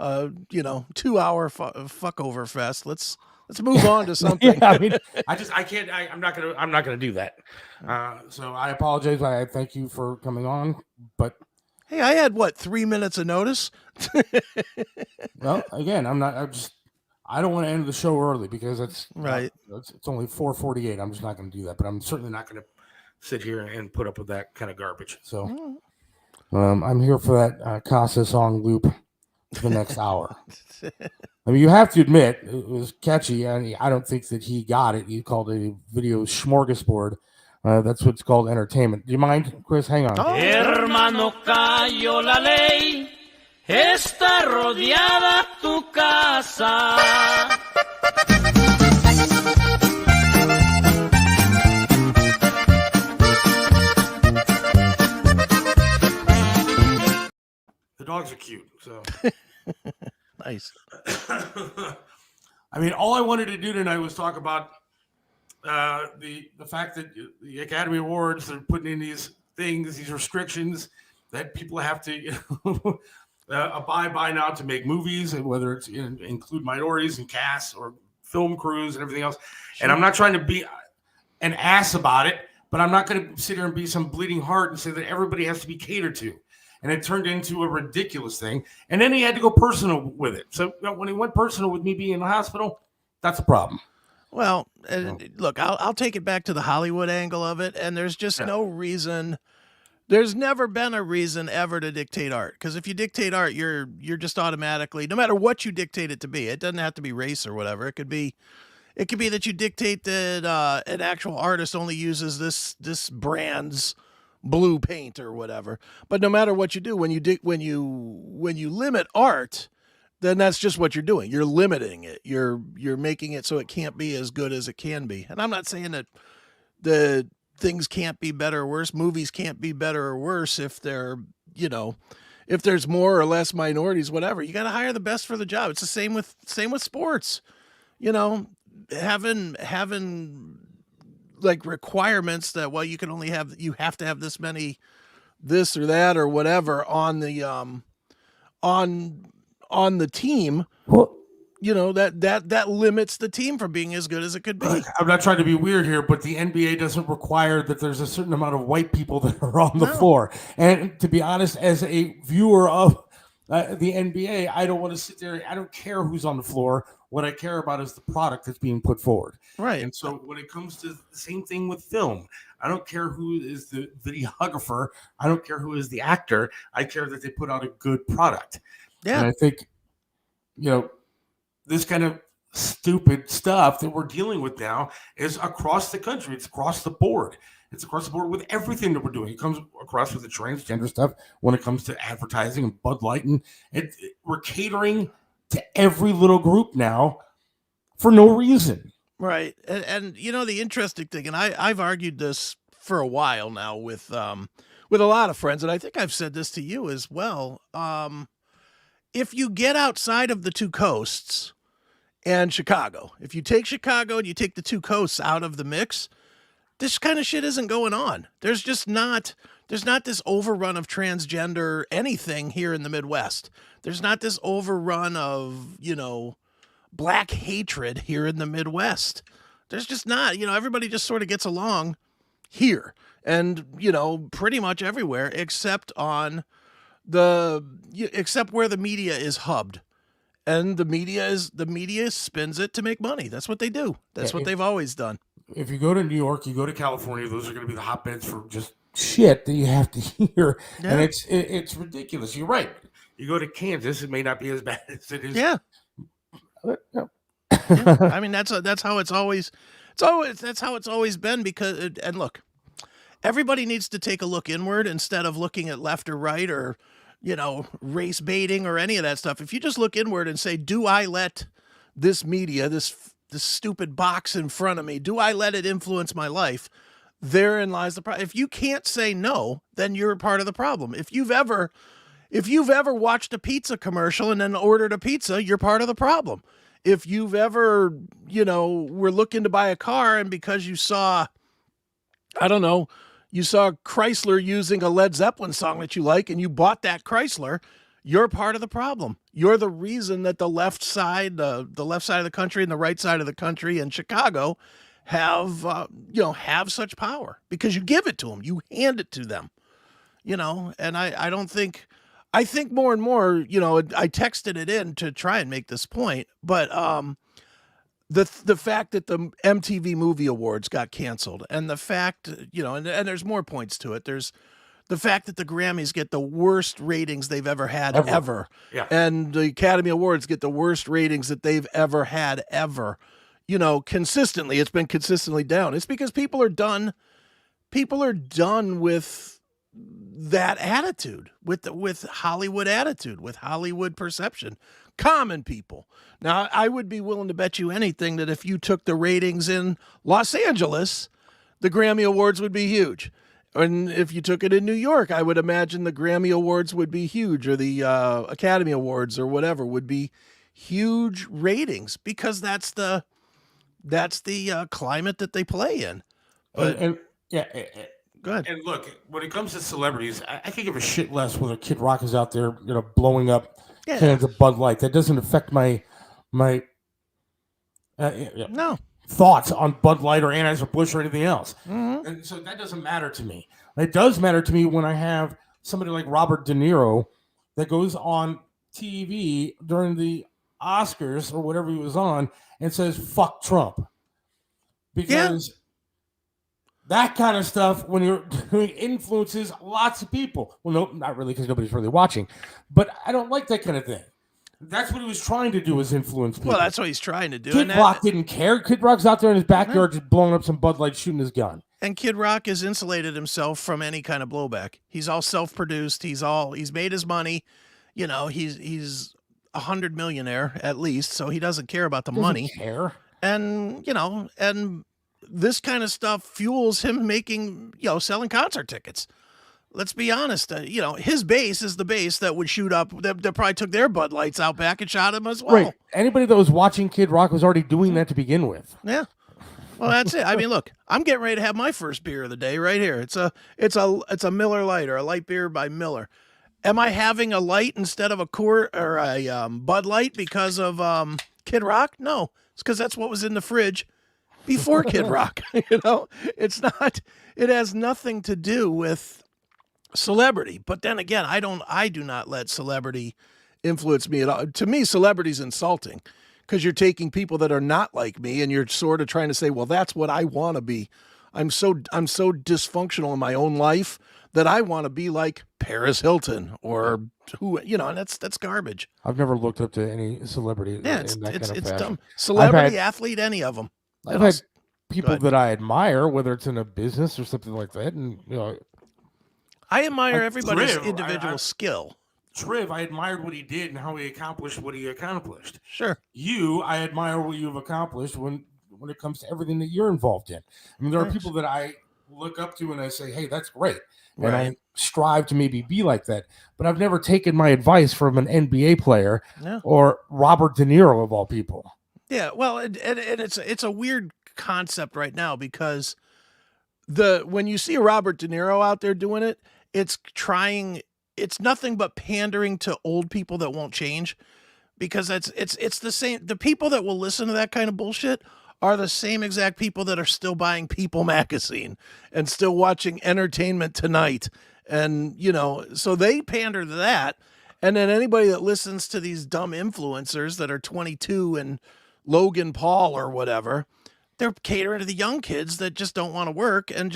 2-hour fuck over fest. Let's move on to something. Yeah, I mean, I can't. I'm not gonna do that. So I apologize. I thank you for coming on, but hey, I had 3 minutes of notice. Well, again, I don't want to end the show early because it's right. It's only 4:48. I'm just not going to do that. But I'm certainly not going to sit here and put up with that kind of garbage. So I'm here for that Casa song loop for the next hour. I mean, you have to admit it was catchy, and I don't think that he got it. He called it a video smorgasbord. That's what's called entertainment. Do you mind, Chris? Hang on. Hermano, cayó la ley. Está rodeada tu casa. The dogs are cute, so nice. I mean, all I wanted to do tonight was talk about the fact that the Academy Awards are putting in these things, these restrictions that people have to abide by now to make movies, and whether it's include minorities and casts or film crews and everything else. Sure. And I'm not trying to be an ass about it, but I'm not going to sit here and be some bleeding heart and say that everybody has to be catered to. And it turned into a ridiculous thing. And then he had to go personal with it. So when he went personal with me being in the hospital, that's a problem. Well, look, I'll take it back to the Hollywood angle of it. And there's just no reason. There's never been a reason ever to dictate art. Because if you dictate art, you're just automatically, no matter what you dictate it to be, it doesn't have to be race or whatever. It could be that you dictate that an actual artist only uses this brand's blue paint or whatever. But no matter what you do, when you limit art, then that's just what you're doing. You're limiting it. You're making it so it can't be as good as it can be. And I'm not saying that the things can't be better or worse. Movies can't be better or worse if they're if there's more or less minorities, whatever. You got to hire the best for the job. It's the same with sports. You know, having like requirements that, well, you have to have this many, this or that or whatever on the on the team. Well, you know, that limits the team from being as good as it could be. I'm not trying to be weird here, but the NBA doesn't require that there's a certain amount of white people that are on the floor. And to be honest, as a viewer of the NBA, I don't want to sit there. I don't care who's on the floor. What I care about is the product that's being put forward. Right. And so when it comes to the same thing with film, I don't care who is the videographer. I don't care who is the actor. I care that they put out a good product. Yeah. And I think, this kind of stupid stuff that we're dealing with now is across the country. It's across the board. It's across the board with everything that we're doing. It comes across with the transgender stuff when it comes to advertising and Bud Light. And we're catering to every little group now for no reason. Right. And the interesting thing, and I've argued this for a while now with a lot of friends, and I think I've said this to you as well. If you get outside of the two coasts and Chicago, if you take Chicago and you take the two coasts out of the mix, this kind of shit isn't going on. There's not this overrun of transgender anything here in the Midwest. There's not this overrun of, black hatred here in the Midwest. There's just not, everybody just sort of gets along here and, pretty much everywhere except except where the media is hubbed. And the media spins it to make money. That's what they do. That's what they've always done. If you go to New York, you go to California, those are going to be the hotbeds for just shit that you have to hear. Yeah. And it's ridiculous. You're right. You go to Kansas, it may not be as bad as it is. Yeah. Yeah. I mean, that's how it's always been because, and look, everybody needs to take a look inward instead of looking at left or right or, race baiting or any of that stuff. If you just look inward and say, do I let this media, this stupid box in front of me, do I let it influence my life? Therein lies the problem. If you can't say no, then you're part of the problem. If you've ever watched a pizza commercial and then ordered a pizza, you're part of the problem. If you've ever, were looking to buy a car and because you saw, you saw Chrysler using a Led Zeppelin song that you like and you bought that Chrysler, you're part of the problem. You're the reason that the left side of the country and the right side of the country and Chicago have such power because you give it to them. You hand it to them, and I think more and more, I texted it in to try and make this point, but the fact that the MTV Movie Awards got canceled and the fact, and there's more points to it. There's the fact that the Grammys get the worst ratings they've ever had ever. Yeah. And the Academy Awards get the worst ratings that they've ever had ever. Consistently, it's been consistently down. It's because people are done with that attitude, with Hollywood attitude, with Hollywood perception. Common people. Now, I would be willing to bet you anything that if you took the ratings in Los Angeles, the Grammy Awards would be huge. And if you took it in New York, I would imagine the Grammy Awards would be huge, or the Academy Awards or whatever would be huge ratings because that's the climate that they play in. But, go ahead. And look, when it comes to celebrities, I could give a shit less whether Kid Rock is out there, blowing up cans of Bud Light. That doesn't affect my thoughts on Bud Light or Anheuser-Busch or anything else. Mm-hmm. And so that doesn't matter to me. It does matter to me when I have somebody like Robert De Niro that goes on TV during the Oscars or whatever he was on and says, fuck Trump. Because that kind of stuff, when you're doing, influences lots of people. Well, no, not really, because nobody's really watching. But I don't like that kind of thing. That's what he was trying to do, is influence people. Well, that's what he's trying to do. Kid Rock didn't care. Kid Rock's out there in his backyard just blowing up some Bud Light, shooting his gun. And Kid Rock has insulated himself from any kind of blowback. He's all self-produced. He's made his money. He's $100 millionaire at least, so he doesn't care about the money. Care. And and this kind of stuff fuels him making, selling concert tickets. let's be honest. His base is the base that would shoot up. That probably took their Bud Lights out back and shot him as well. Right. Anybody that was watching Kid Rock was already doing that to begin with. Yeah. Well, that's it. I mean, look, I'm getting ready to have my first beer of the day right here. It's a Miller Lite, or a light beer by Miller. Am I having a light instead of a a Bud Light because of Kid Rock? No, it's because that's what was in the fridge before Kid Rock. It's not. It has nothing to do with celebrity. But then again, I do not let celebrity influence me at all. To me, celebrity's insulting, because you're taking people that are not like me and you're sort of trying to say, well, that's what I want to be. I'm so dysfunctional in my own life that I want to be like Paris Hilton or who, and that's garbage. I've never looked up to any celebrity. Yeah, in that it's kind of dumb. fashion. Celebrity, athlete, any of them. I've had people that I admire, whether it's in a business or something like that, and I admire like everybody's Triv, individual skill. Triv, I admired what he did and how he accomplished what he accomplished. Sure. I admire what you've accomplished when it comes to everything that you're involved in. I mean, there are people that I look up to and I say, hey, that's great. And I strive to maybe be like that. But I've never taken my advice from an NBA player or Robert De Niro, of all people. Yeah, well, and it's a weird concept right now, because when you see Robert De Niro out there doing it, it's nothing but pandering to old people that won't change, because it's the same. The people that will listen to that kind of bullshit are the same exact people that are still buying People magazine and still watching Entertainment Tonight. And, so they pander to that. And then anybody that listens to these dumb influencers that are 22 and Logan Paul or whatever, they're catering to the young kids that just don't want to work and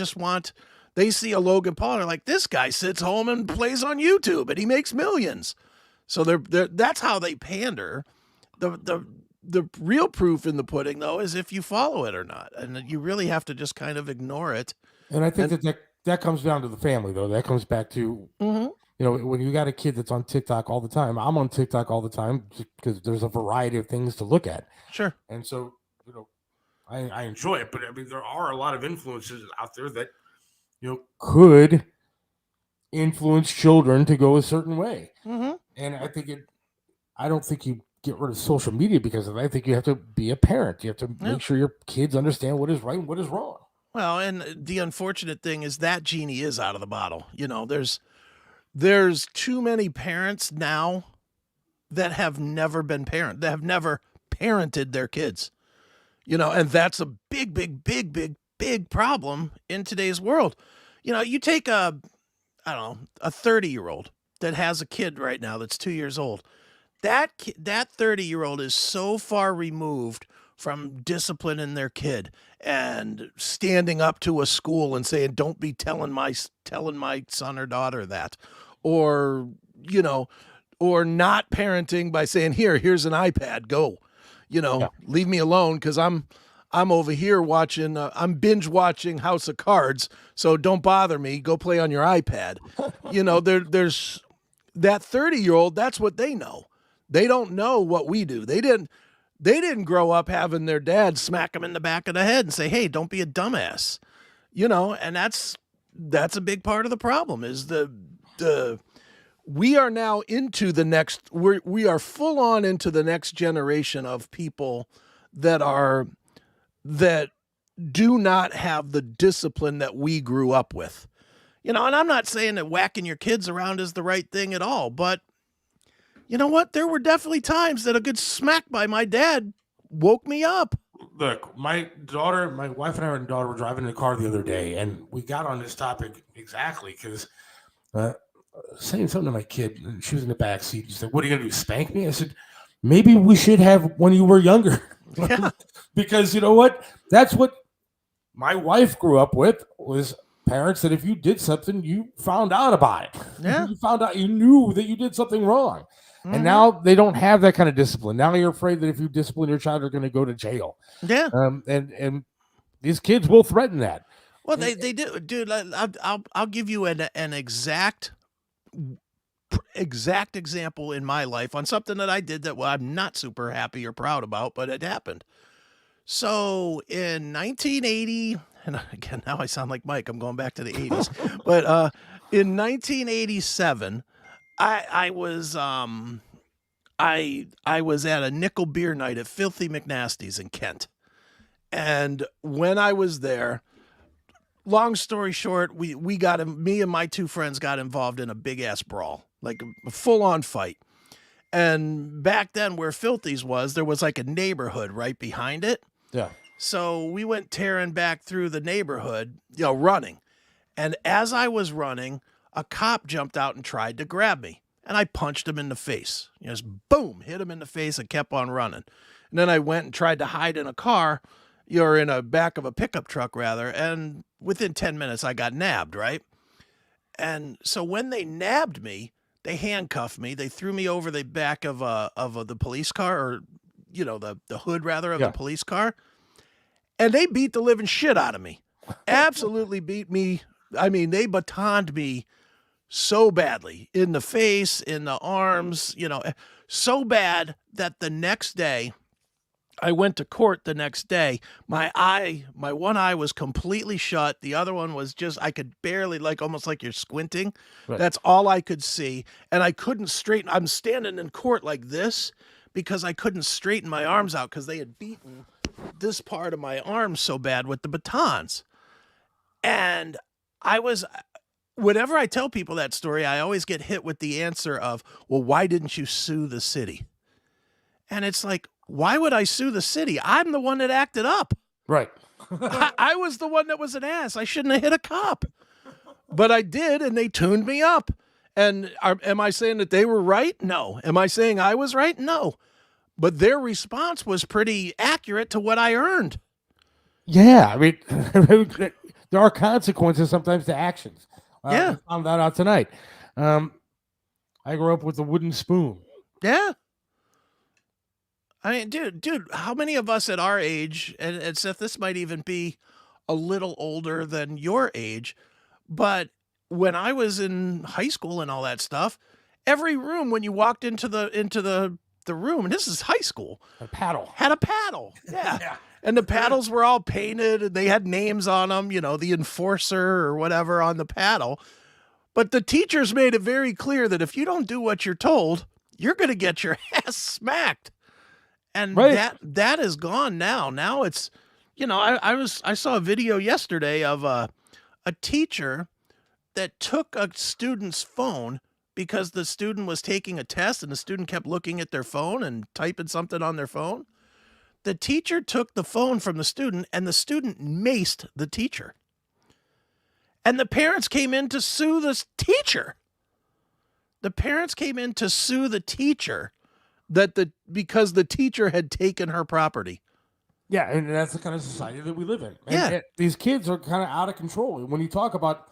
they see a Logan Paul and they're like, this guy sits home and plays on YouTube and he makes millions. So that's how they pander. The real proof in the pudding, though, is if you follow it or not. And you really have to just kind of ignore it. And I think that comes down to the family, though. That comes back to, when you got a kid that's on TikTok all the time. I'm on TikTok all the time because there's a variety of things to look at. Sure. And so, I enjoy it. But, I mean, there are a lot of influences out there that, could influence children to go a certain way. Mm-hmm. And I don't think you get rid of social media because of that. I think you have to be a parent. You have to make sure your kids understand what is right and what is wrong. Well, and the unfortunate thing is that genie is out of the bottle. There's too many parents now that have never been that have never parented their kids. And that's a big problem in today's world. You take a 30-year-old that has a kid right now that's 2 years old. That 30-year-old is so far removed from disciplining their kid and standing up to a school and saying, don't be telling my son or daughter that, or not parenting by saying, here's an iPad, go, leave me alone. 'Cause I'm over here watching, I'm binge watching House of Cards. So don't bother me. Go play on your iPad. There's that 30-year-old. That's what they know. They don't know what we do. They didn't grow up having their dad smack them in the back of the head and say, hey, don't be a dumbass. And that's a big part of the problem is we are now into the next, we are full on into the next generation of people that do not have the discipline that we grew up with. And I'm not saying that whacking your kids around is the right thing at all, but you know what? There were definitely times that a good smack by my dad woke me up. Look, my wife and I and daughter were driving in the car the other day, and we got on this topic exactly because saying something to my kid, and she was in the back seat. She said, what are you going to do, spank me? I said, maybe we should have when you were younger. Yeah. Because you know what? That's what my wife grew up with, was parents that if you did something, you found out about it. Yeah. You found out, you knew that you did something wrong. Mm-hmm. And now they don't have that kind of discipline. Now you're afraid that if you discipline your child, they're going to go to jail. Yeah. And these kids will threaten that. Well, they do, dude. I'll give you an exact example in my life on something that I did that I'm not super happy or proud about, but it happened. So in 1980, and again, now I sound like Mike, I'm going back to the 80s, but In 1987, I was I was at a nickel beer night at Filthy McNasty's in Kent. And when I was there, long story short, me and my two friends got involved in a big ass brawl, like a full on fight. And back then where Filthy's was, there was like a neighborhood right behind it. Yeah. So we went tearing back through the neighborhood, running. And as I was running, a cop jumped out and tried to grab me. And I punched him in the face. Just boom, hit him in the face and kept on running. And then I went and tried to hide in a car, or in a back of a pickup truck rather. And within 10 minutes, I got nabbed, right? And so when they nabbed me, they handcuffed me. They threw me over the back of the police car, or the hood rather of the police car, and they beat the living shit out of me. Absolutely beat me. I mean, they batoned me so badly in the face, in the arms, so bad that the next day, I went to court the next day. My one eye was completely shut. The other one was just, I could barely, almost like you're squinting. Right. That's all I could see. And I couldn't straighten. I'm standing in court like this because I couldn't straighten my arms out because they had beaten this part of my arm so bad with the batons. And whenever I tell people that story, I always get hit with the answer of, well, why didn't you sue the city? And it's like, why would I sue the city? I'm the one that acted up. Right. I was the one that was an ass. I shouldn't have hit a cop. But I did, and they tuned me up. And am I saying that they were right? No. Am I saying I was right? No. But their response was pretty accurate to what I earned. Yeah, I mean, there are consequences sometimes to actions. Yeah. I found that out tonight. I grew up with a wooden spoon. Yeah. I mean, dude, how many of us at our age, and Seth, this might even be a little older than your age, but when I was in high school and all that stuff, every room when you walked into the room, and this is high school, A paddle. had a paddle. Yeah. And the paddles were all painted and they had names on them, the enforcer or whatever on the paddle. But the teachers made it very clear that if you don't do what you're told, you're going to get your ass smacked. And Right. that is gone now. Now it's, I saw a video yesterday of a teacher that took a student's phone because the student was taking a test and the student kept looking at their phone and typing something on their phone. The teacher took the phone from the student and the student maced the teacher. And the parents came in to sue the teacher. The parents came in to sue the teacher because the teacher had taken her property. Yeah, and that's the kind of society that we live in. Yeah. And these kids are kind of out of control. When you talk about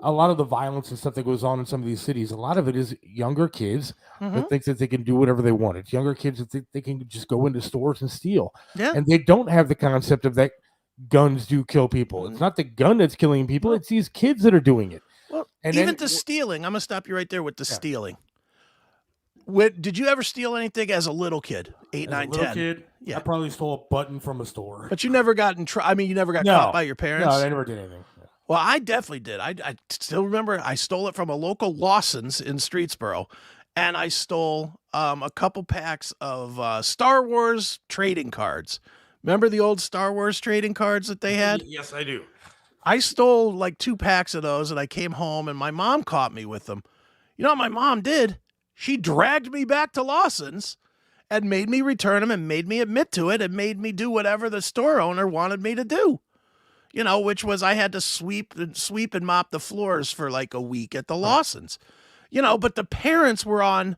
a lot of the violence and stuff that goes on in some of these cities, a lot of it is younger kids that think that they can do whatever they want. It's younger kids that think they can just go into stores and steal. Yeah. And they don't have the concept of that guns do kill people. It's not the gun that's killing people. It's these kids that are doing it. Well, And even then- the stealing, I'm going to stop you right there with the stealing. Did you ever steal anything as a little kid? 8, As 9, a little 10? kid, Yeah. I probably stole a button from a store. But you never got in trouble. I mean, you never got caught by your parents? No, I never did anything. Well, I definitely did. I still remember I stole it from a local Lawson's in Streetsboro, and I stole a couple packs of Star Wars trading cards. Remember the old Star Wars trading cards that they had? Yes, I do. I stole like 2 packs of those, and I came home, and my mom caught me with them. You know what my mom did? She dragged me back to Lawson's and made me return them and made me admit to it and made me do whatever the store owner wanted me to do. Which was I had to sweep and mop the floors for like a week at the Lawson's. But the parents were on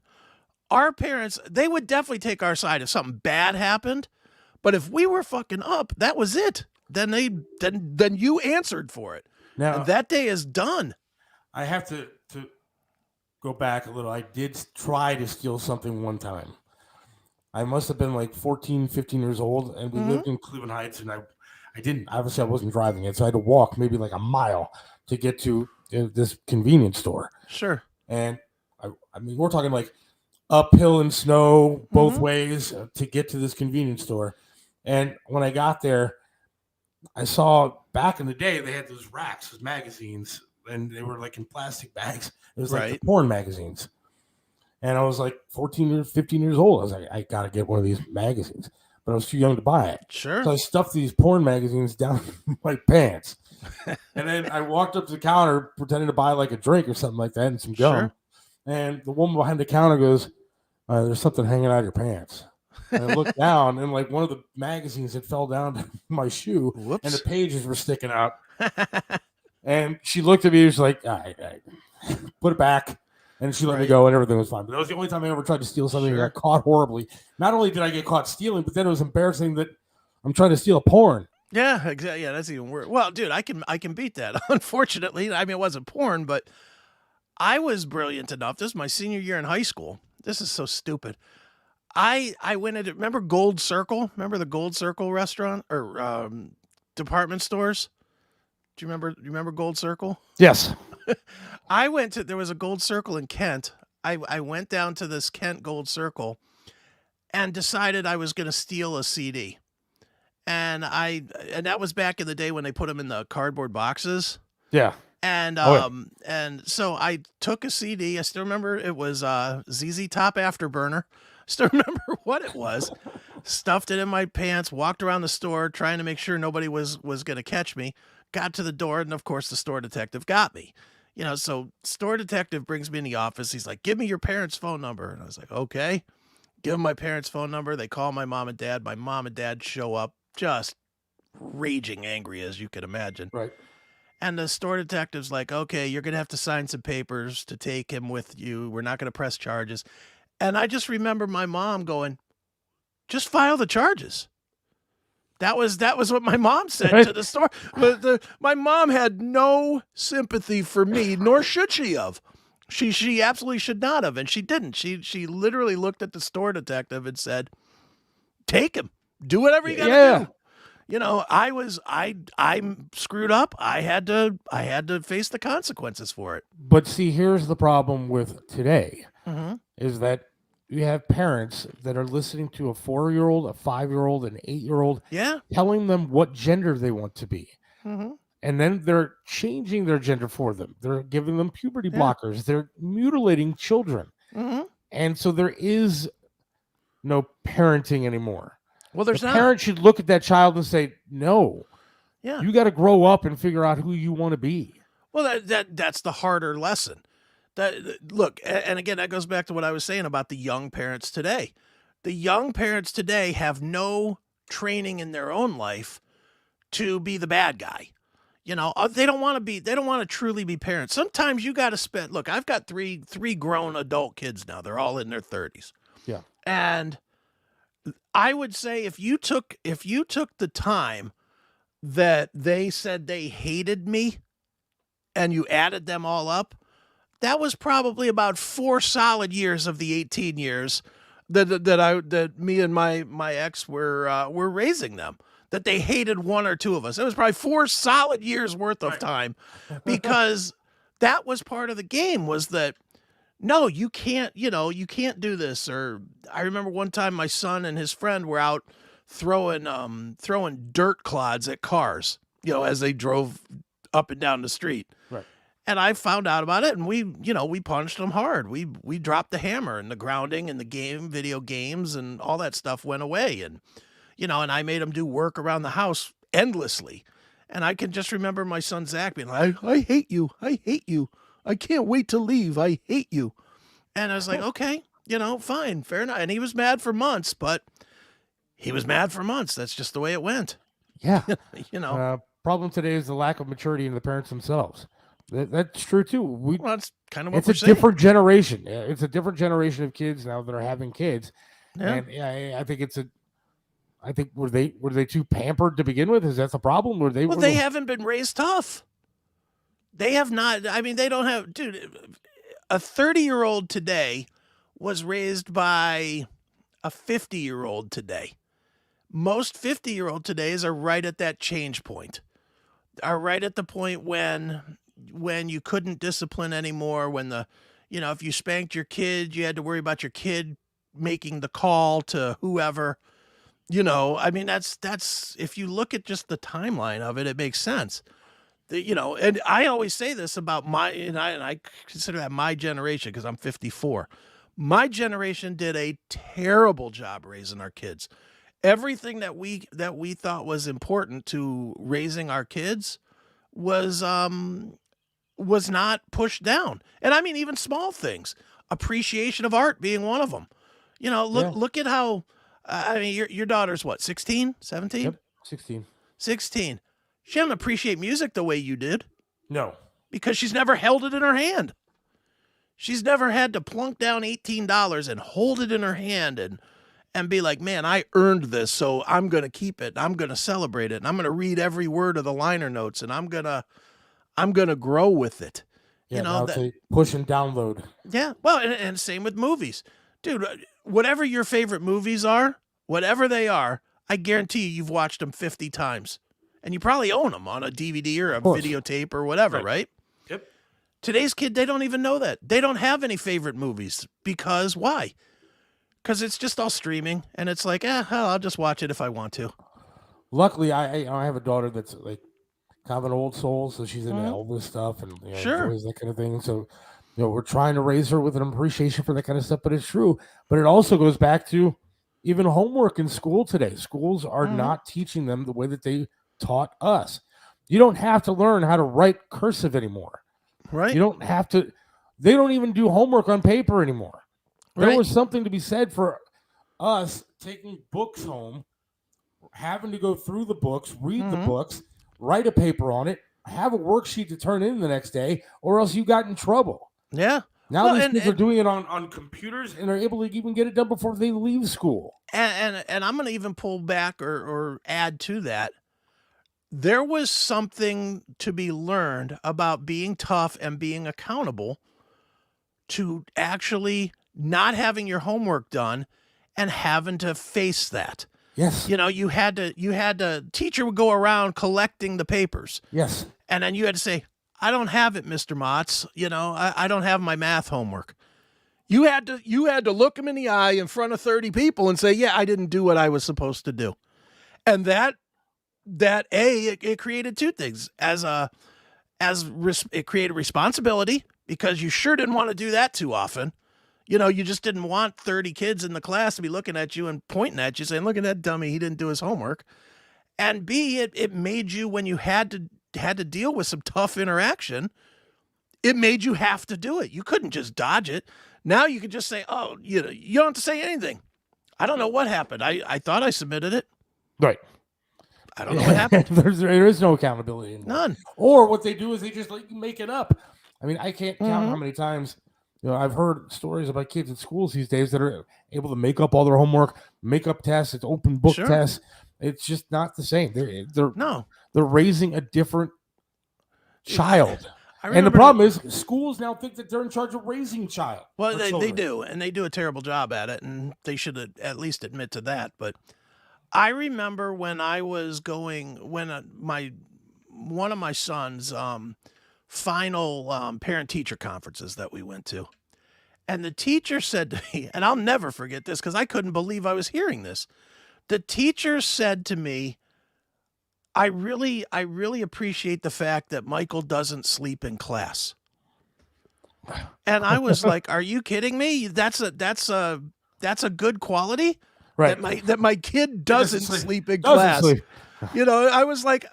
our parents. They would definitely take our side if something bad happened. But if we were fucking up, that was it. Then you answered for it. Now, And that day is done. I have to go back a little. I did try to steal something one time. I must have been like 14, 15 years old, and we lived in Cleveland Heights, and I didn't. Obviously, I wasn't driving it, so I had to walk maybe like a mile to get to this convenience store. Sure. And I mean, we're talking like uphill in snow both ways to get to this convenience store. And when I got there, I saw back in the day they had those racks, those magazines and they were like in plastic bags. It was like Right. the porn magazines. And I was like 14 or 15 years old. I was like, I got to get one of these magazines. But I was too young to buy it. Sure. So I stuffed these porn magazines down my pants. And then I walked up to the counter pretending to buy like a drink or something like that and some gum. Sure. And the woman behind the counter goes, there's something hanging out of your pants. And I looked down, and like one of the magazines had fell down to my shoe. Whoops. And the pages were sticking out. And she looked at me and was like, all right, put it back. And she let me go, and everything was fine. But that was the only time I ever tried to steal something and got caught horribly. Not only did I get caught stealing, but then it was embarrassing that I'm trying to steal a porn. Yeah, exactly. Yeah, that's even worse. Well, dude, I can beat that. Unfortunately, I mean, it wasn't porn, but I was brilliant enough. This is my senior year in high school. This is so stupid. I went into, remember Gold Circle? Remember the Gold Circle restaurant or department stores? Do you remember Gold Circle? Yes. There was a Gold Circle in Kent. I went down to this Kent Gold Circle and decided I was going to steal a CD. And that was back in the day when they put them in the cardboard boxes. Yeah. And and so I took a CD. I still remember it was ZZ Top Afterburner. Still remember what it was. Stuffed it in my pants, walked around the store trying to make sure nobody was going to catch me. Got to the door, and of course the store detective got me. So store detective brings me in the office. He's like, "Give me your parents' phone number." And I was like, "Okay." Give him my parents' phone number. They call my mom and dad. My mom and dad show up, just raging angry, as you can imagine. Right. And the store detective's like, "Okay, you're going to have to sign some papers to take him with you. We're not going to press charges." And I just remember my mom going, "Just file the charges." That was what my mom said to the store. But my mom had no sympathy for me, nor should she have. She absolutely should not have, and she didn't. She literally looked at the store detective and said, "Take him. Do whatever you got to do." I'm screwed up. I had to face the consequences for it. But see, here's the problem with today is that you have parents that are listening to a 4-year-old, a 5-year-old, an 8-year-old, telling them what gender they want to be. And then they're changing their gender for them. They're giving them puberty blockers. They're mutilating children. And so there is no parenting anymore. Well, there's the not. Parents should look at that child and say, no, Yeah. you got to grow up and figure out who you want to be. Well, that's the harder lesson. Look, and again, that goes back to what I was saying about the young parents today. The young parents today have no training in their own life to be the bad guy. They don't want to truly be parents. Sometimes you got to spend, look, I've got three grown adult kids now. They're all in their 30s. Yeah. And I would say if you took the time that they said they hated me and you added them all up, that was probably about 4 solid years of the 18 years that me and my ex were raising them. That they hated one or two of us. It was probably 4 solid years worth of time, because that was part of the game. Was that no, you can't do this. Or I remember one time my son and his friend were out throwing dirt clods at cars, as they drove up and down the street. Right. And I found out about it, and we punished them hard. We dropped the hammer, and the grounding and the video games and all that stuff went away. And, and I made them do work around the house endlessly. And I can just remember my son Zach being like, I hate you. I hate you. I can't wait to leave. I hate you. And I was like, okay, fine, fair enough. And he was mad for months, but he was mad for months. That's just the way it went. Yeah. Problem today is the lack of maturity in the parents themselves. That's true too. That's kind of what it's we're a saying. different generation. It's a different generation of kids now that are having kids. Yeah. And I think were they too pampered to begin with? Is that the problem? They haven't been raised tough. They have not. I mean, they don't have, dude. A 30-year-old today was raised by a 50-year-old today. Most 50-year-old todays are right at that change point. Are right at the point when you couldn't discipline anymore. When if you spanked your kid, you had to worry about your kid making the call to whoever. I mean, that's if you look at just the timeline of it, it makes sense. And I always say this about and I consider that my generation because I'm 54. My generation did a terrible job raising our kids. Everything that we thought was important to raising our kids was not pushed down. And I mean, even small things, appreciation of art being one of them. Look at how, I mean, your daughter's what, 16, 17? Yep, 16. 16. She doesn't appreciate music the way you did. No. Because she's never held it in her hand. She's never had to plunk down $18 and hold it in her hand and be like, man, I earned this, so I'm going to keep it. I'm going to celebrate it. And I'm going to read every word of the liner notes, and I'm going to grow with it. Yeah, now it's a push and download. Yeah, well, and same with movies. Dude, whatever your favorite movies are, whatever they are, I guarantee you've watched them 50 times. And you probably own them on a DVD or a videotape or whatever, right? Yep. Today's kid, they don't even know that. They don't have any favorite movies. Because why? Because it's just all streaming, and it's like, I'll just watch it if I want to. Luckily, I have a daughter that's like kind of an old soul, so she's into Elvis stuff and enjoys that kind of thing. So, we're trying to raise her with an appreciation for that kind of stuff. But it's true. But it also goes back to even homework in school today. Schools are not teaching them the way that they taught us. You don't have to learn how to write cursive anymore. Right. You don't have to. They don't even do homework on paper anymore. There was something to be said for us taking books home, having to go through the books, read the books, write a paper on it, have a worksheet to turn in the next day, or else you got in trouble. Yeah. Now these kids are doing it on computers and are able to even get it done before they leave school. And I'm going to even pull back or add to that. There was something to be learned about being tough and being accountable to actually not having your homework done and having to face that. Yes. You had to teacher would go around collecting the papers. Yes. And then you had to say, I don't have it, Mr. Motz. I don't have my math homework. You had to look him in the eye in front of 30 people and say, yeah, I didn't do what I was supposed to do. And it created two things. It created responsibility because you sure didn't want to do that too often. You just didn't want 30 kids in the class to be looking at you and pointing at you saying, look at that dummy, he didn't do his homework. And B, it made you, when you had to deal with some tough interaction, it made you have to do it. You couldn't just dodge it. Now you could just say, oh, you don't have to say anything. I don't know what happened. I thought I submitted it. Right. I don't know what happened. There is no accountability anymore. None. Or what they do is they just make it up. I mean, I can't count how many times I've heard stories about kids in schools these days that are able to make up all their homework, make up tests. It's open book tests. It's just not the same. They're raising a different child. And the problem is schools now think that they're in charge of raising child. Well, they do, and they do a terrible job at it, and they should at least admit to that. But I remember when I was one of my son's final parent-teacher conferences that we went to. And the teacher said to me, and I'll never forget this because I couldn't believe I was hearing this. The teacher said to me, I really appreciate the fact that Michael doesn't sleep in class. And I was like, are you kidding me? That's a good quality? Right. That my kid doesn't sleep in class. I was like,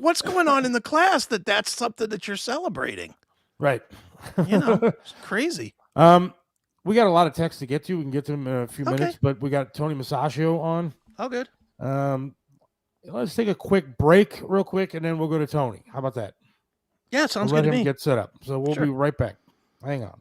what's going on in the class that's something that you're celebrating? Right. It's crazy. We got a lot of texts to get to. We can get to them in a few minutes, but we got Tony Masaccio on. Oh, good. Let's take a quick break real quick, and then we'll go to Tony. How about that? Yeah, sounds good to me. Let him get set up. So we'll be right back. Hang on.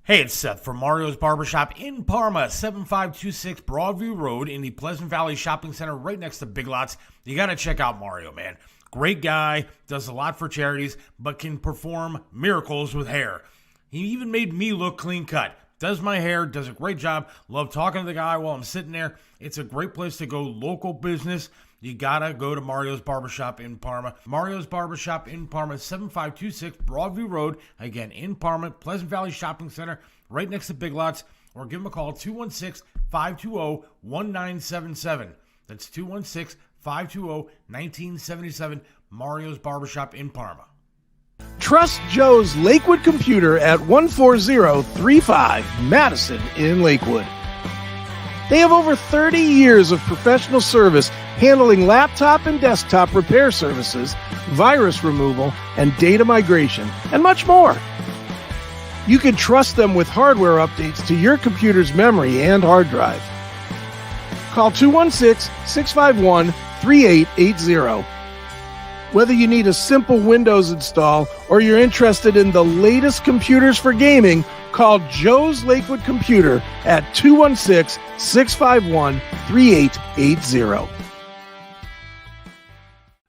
Hey, it's Seth from Mario's Barbershop in Parma, 7526 Broadview Road in the Pleasant Valley Shopping Center right next to Big Lots. You got to check out Mario, man. Great guy, does a lot for charities, but can perform miracles with hair. He even made me look clean cut. Does my hair, does a great job. Love talking to the guy while I'm sitting there. It's a great place to go, local business. You gotta go to Mario's Barbershop in Parma. Mario's Barbershop in Parma, 7526 Broadview Road. Again, in Parma, Pleasant Valley Shopping Center, right next to Big Lots. Or give them a call, 216-520-1977. That's 216-520-1977, Mario's Barbershop in Parma. trust Joe's Lakewood Computer at 14035 Madison in Lakewood. They have over 30 years of professional service handling laptop and desktop repair services, virus removal, and data migration, and much more. You can trust them with hardware updates to your computer's memory and hard drive. Call 216-651-3880. Whether you need a simple Windows install or you're interested in the latest computers for gaming, call Joe's Lakewood Computer at 216-651-3880.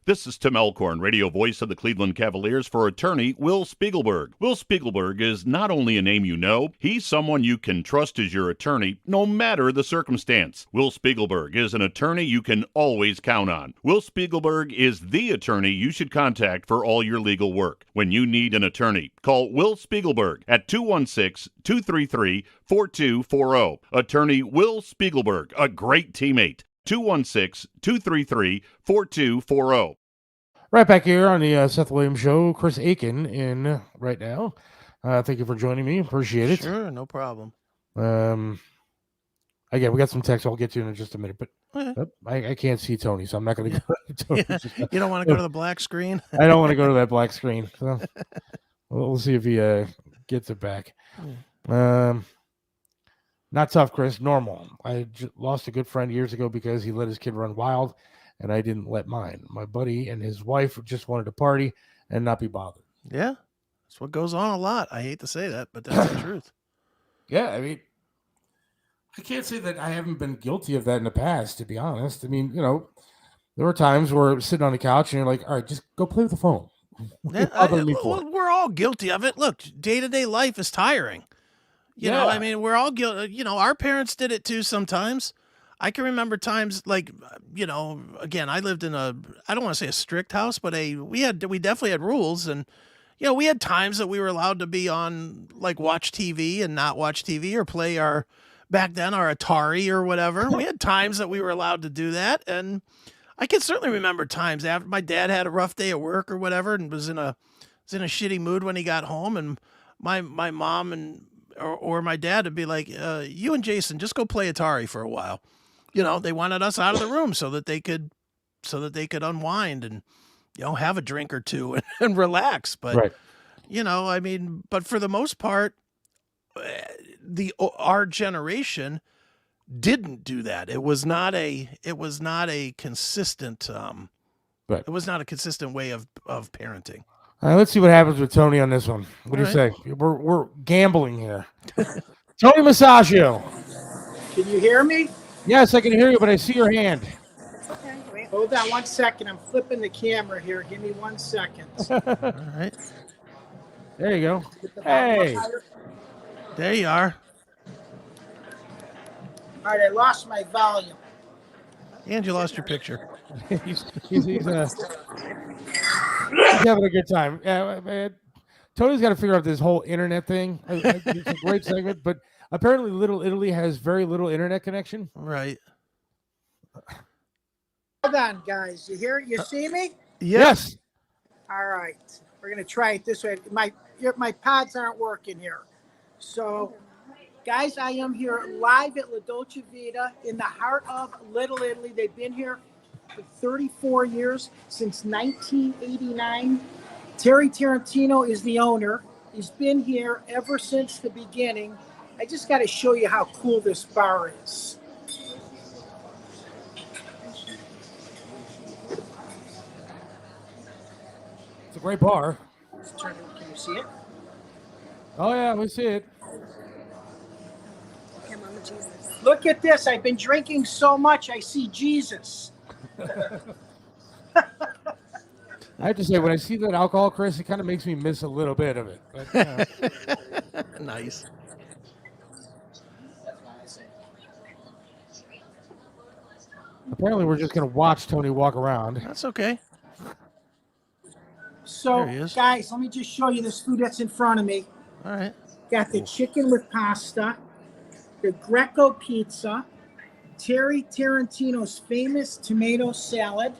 This is Tim Elkhorn, radio voice of the Cleveland Cavaliers, for attorney Will Spiegelberg. Will Spiegelberg is not only a name you know, he's someone you can trust as your attorney, no matter the circumstance. Will Spiegelberg is an attorney you can always count on. Will Spiegelberg is the attorney you should contact for all your legal work. When you need an attorney, call Will Spiegelberg at 216-233-4240. Attorney Will Spiegelberg, a great teammate. 216-233-4240. Right back here on the Seth Williams Show. Chris Aiken in right now. Thank you for joining me. Appreciate it. Sure, no problem. Again, we got some text I'll get to in just a minute, but I can't see Tony, so I'm not going to go to Tony. Yeah, you don't want to go to the black screen? I don't want to go to that black screen. So we'll see if he gets it back. Not tough, Chris. Normal. I lost a good friend years ago because he let his kid run wild, and I didn't let mine. My buddy and his wife just wanted to party and not be bothered. Yeah, that's what goes on a lot. I hate to say that, but that's the truth. Yeah, I mean, I can't say that I haven't been guilty of that in the past, to be honest. I mean, you know, there were times where I'm sitting on the couch and you're like, all right, just go play with the phone. We're all guilty of it. Look, day-to-day life is tiring. You know, I mean, we're all guilty. You know, our parents did it too sometimes. I can remember times like, you know, again, I lived in I don't want to say a strict house, but we definitely had rules. And, you know, we had times that we were allowed to be on, like, watch TV and not watch TV or play back then, our Atari or whatever. We had times that we were allowed to do that. And I can certainly remember times after my dad had a rough day at work or whatever and was in a shitty mood when he got home. And my mom or my dad would be like, you and Jason, just go play Atari for a while. You know, they wanted us out of the room so that they could unwind and, you know, have a drink or two and relax. But, you know, I mean, but for the most part, our generation didn't do that. It was not a consistent, it was not a consistent way of parenting. Let's see what happens with Tony on this one. What do you say? We're gambling here. Tony Massaggio. Can you hear me? Yes, I can hear you, but I see your hand. Okay, wait, hold on 1 second. I'm flipping the camera here. Give me 1 second. All right. There you go. Hey. There you are. All right, I lost my volume. And you lost your picture. he's having a good time. Man, Tony's got to figure out this whole internet thing. It's a great segment, but apparently Little Italy has very little internet connection. Right. Hold on, guys. You hear it? You see me? Yes. All right. We're going to try it this way. My pods aren't working here. So, guys, I am here live at La Dolce Vita in the heart of Little Italy. They've been here for 34 years, since 1989. Terry Tarantino is the owner. He's been here ever since the beginning. I just got to show you how cool this bar is. It's a great bar. Can you see it? Oh, yeah, we see it. Look at this. I've been drinking so much, I see Jesus. I have to say, when I see that alcohol, Chris, it kind of makes me miss a little bit of it. But, Nice. Apparently, we're just going to watch Tony walk around. That's okay. So, guys, let me just show you this food that's in front of me. All right. Got the chicken with pasta, the Greco pizza, Terry Tarantino's famous tomato salad,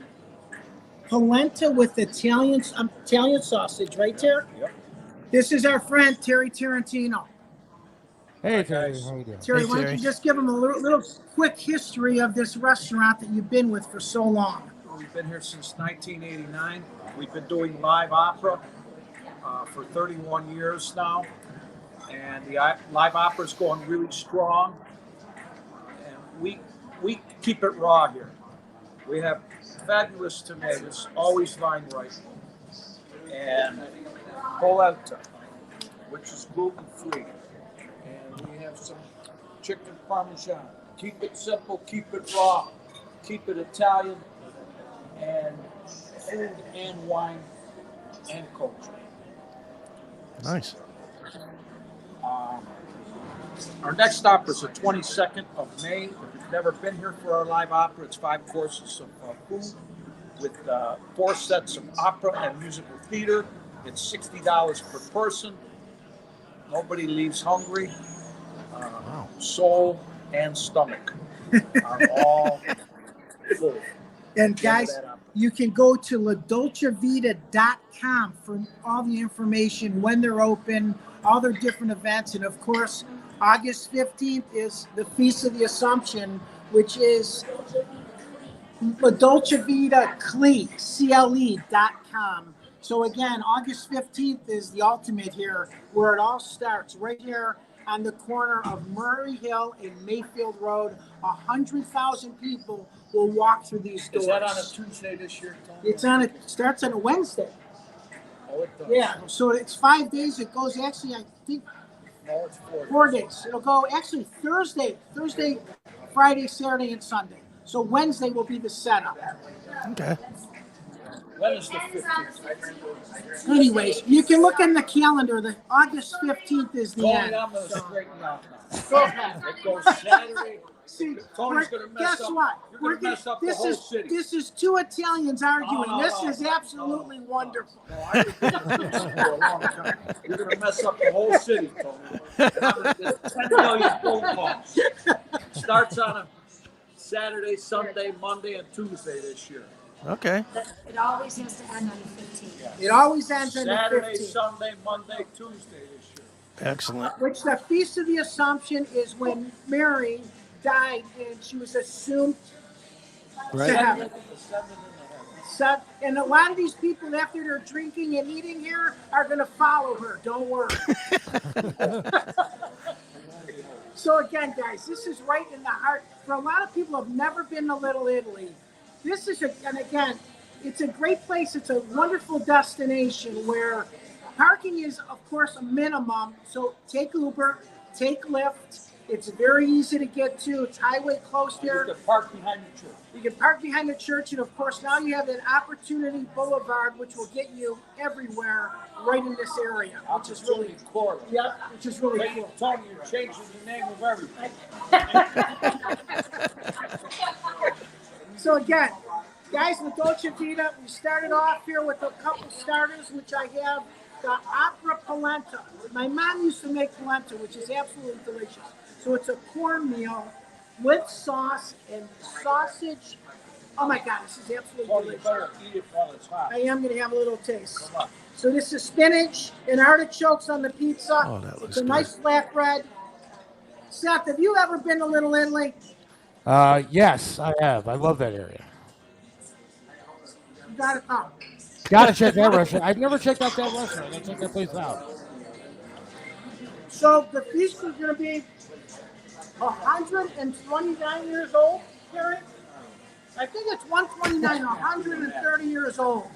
polenta with Italian sausage, right, Terry? Yep. This is our friend Terry Tarantino. Hey, Terry. How you doing? Terry, why don't you just give them a little quick history of this restaurant that you've been with for so long? We've been here since 1989. We've been doing live opera for 31 years now. And the live opera is going really strong. And we keep it raw here. We have fabulous tomatoes, always vine ripe. And polenta, which is gluten-free. And we have some chicken parmesan. Keep it simple, keep it raw, keep it Italian, and food and wine and culture. Nice. Our next opera is the 22nd of May. If you've never been here for our live opera, it's 5 courses of food with 4 sets of opera and musical theater. It's $60 per person. Nobody leaves hungry. Soul and stomach are all full. And guys, you can go to ladolcevita.com for all the information, when they're open, all their different events. And of course, August 15th is the Feast of the Assumption, which is La Dolce Vita CLE.com. So again, August 15th is the ultimate here, where it all starts, right here on the corner of Murray Hill and Mayfield Road. 100,000 people will walk through these doors. Is that on a Tuesday this year, Tony? It starts on a Wednesday. Oh, it does. Yeah, so it's 5 days. It goes actually, I think, No, it's 4 days. It'll go actually Thursday, Friday, Saturday, and Sunday. So Wednesday will be the setup. Okay. When is the 15th? Anyways, you can look in the calendar. The August 15th is the Tony, end. I'm going to straighten you out now. Go ahead. It goes Saturday. See, Tony's going to mess guess up. what? You're going to mess up the whole city. This is two Italians arguing. No, this is absolutely wonderful. I've been doing this for a long time. You're going to mess up the whole city, Tony. And I'm going to get 10 million phone calls. Starts on a Saturday, Sunday, Monday, and Tuesday this year. Okay. It always has to end on the 15th. It always ends on the 15th. Saturday, Sunday, Monday, Tuesday this year. Excellent. Which the Feast of the Assumption is when Mary died and she was assumed to heaven. So, and a lot of these people, after they're drinking and eating here, are going to follow her. Don't worry. So again, guys, this is right in the heart. For a lot of people who have never been to Little Italy, this is, and again, it's a great place. It's a wonderful destination where parking is, of course, a minimum. So take Uber, take Lyft. It's very easy to get to. It's highway close there. You can park behind the church. You can park behind the church, and of course, now you have that Opportunity Boulevard, which will get you everywhere right in this area, which is really cool. Yeah, which is really cool. Tony, you're changing the name of everything. So again, guys, the Dolce Vita, we started off here with a couple starters, which I have the Opera Polenta. My mom used to make polenta, which is absolutely delicious. So it's a cornmeal with sauce and sausage. Oh my God, this is absolutely delicious. You better eat it while it's hot. I am going to have a little taste. So this is spinach and artichokes on the pizza. Oh, that looks it's a nice flatbread. Seth, have you ever been to Little Italy? Yes, I have. I love that area. You got to come. Gotta check that restaurant. I've never checked out that restaurant. Let's check that place out. So the feast is going to be 129 years old, Terry. I think it's 129, 130 years old.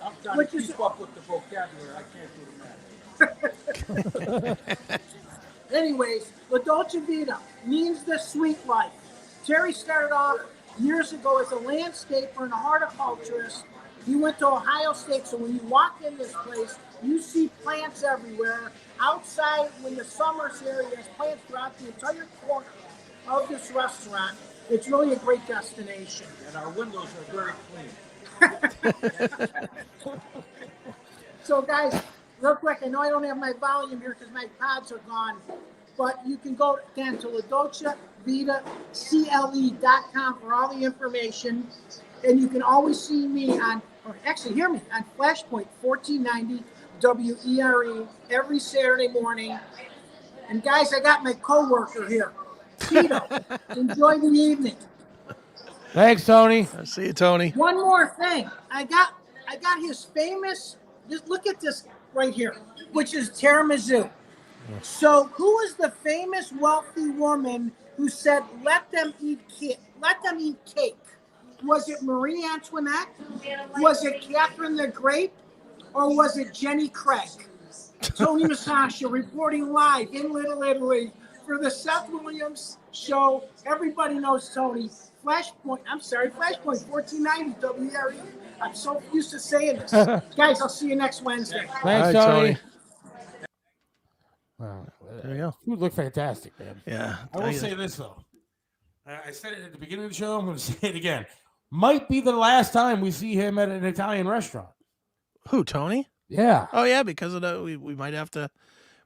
I'm trying to keep up with the vocabulary. I can't do the math. Anyways, La Dolce Vita means the sweet life. Terry started off years ago as a landscaper and a horticulturist. He went to Ohio State, so when you walk in this place, you see plants everywhere. Outside, when the summer's here, there's plants throughout the entire corner of this restaurant. It's really a great destination. And our windows are very clean. So guys, real quick, I know I don't have my volume here because my pods are gone, but you can go again to LaDolceVitaCLE.com for all the information. And you can always see me on, or actually hear me on Flashpoint 1490 WERE every Saturday morning. And guys, I got my coworker here, Tito. Enjoy the evening. Thanks, Tony. I see you, Tony. One more thing. I got his famous, just look at this right here, which is tiramisu. So who is the famous wealthy woman who said, let them eat cake? Was it Marie Antoinette? Was it Catherine the Great? Or was it Jenny Craig? Tony Masasha reporting live in Little Italy for the Seth Williams Show. Everybody knows Tony. Flashpoint 1490 WRE. I'm so used to saying this. Guys, I'll see you next Wednesday. Thanks, Tony. Wow. There you go. Food looked fantastic, man. Yeah. I will say this, though. I said it at the beginning of the show. I'm going to say it again. Might be the last time we see him at an Italian restaurant. Who, Tony? Yeah. Oh yeah, because of the we might have to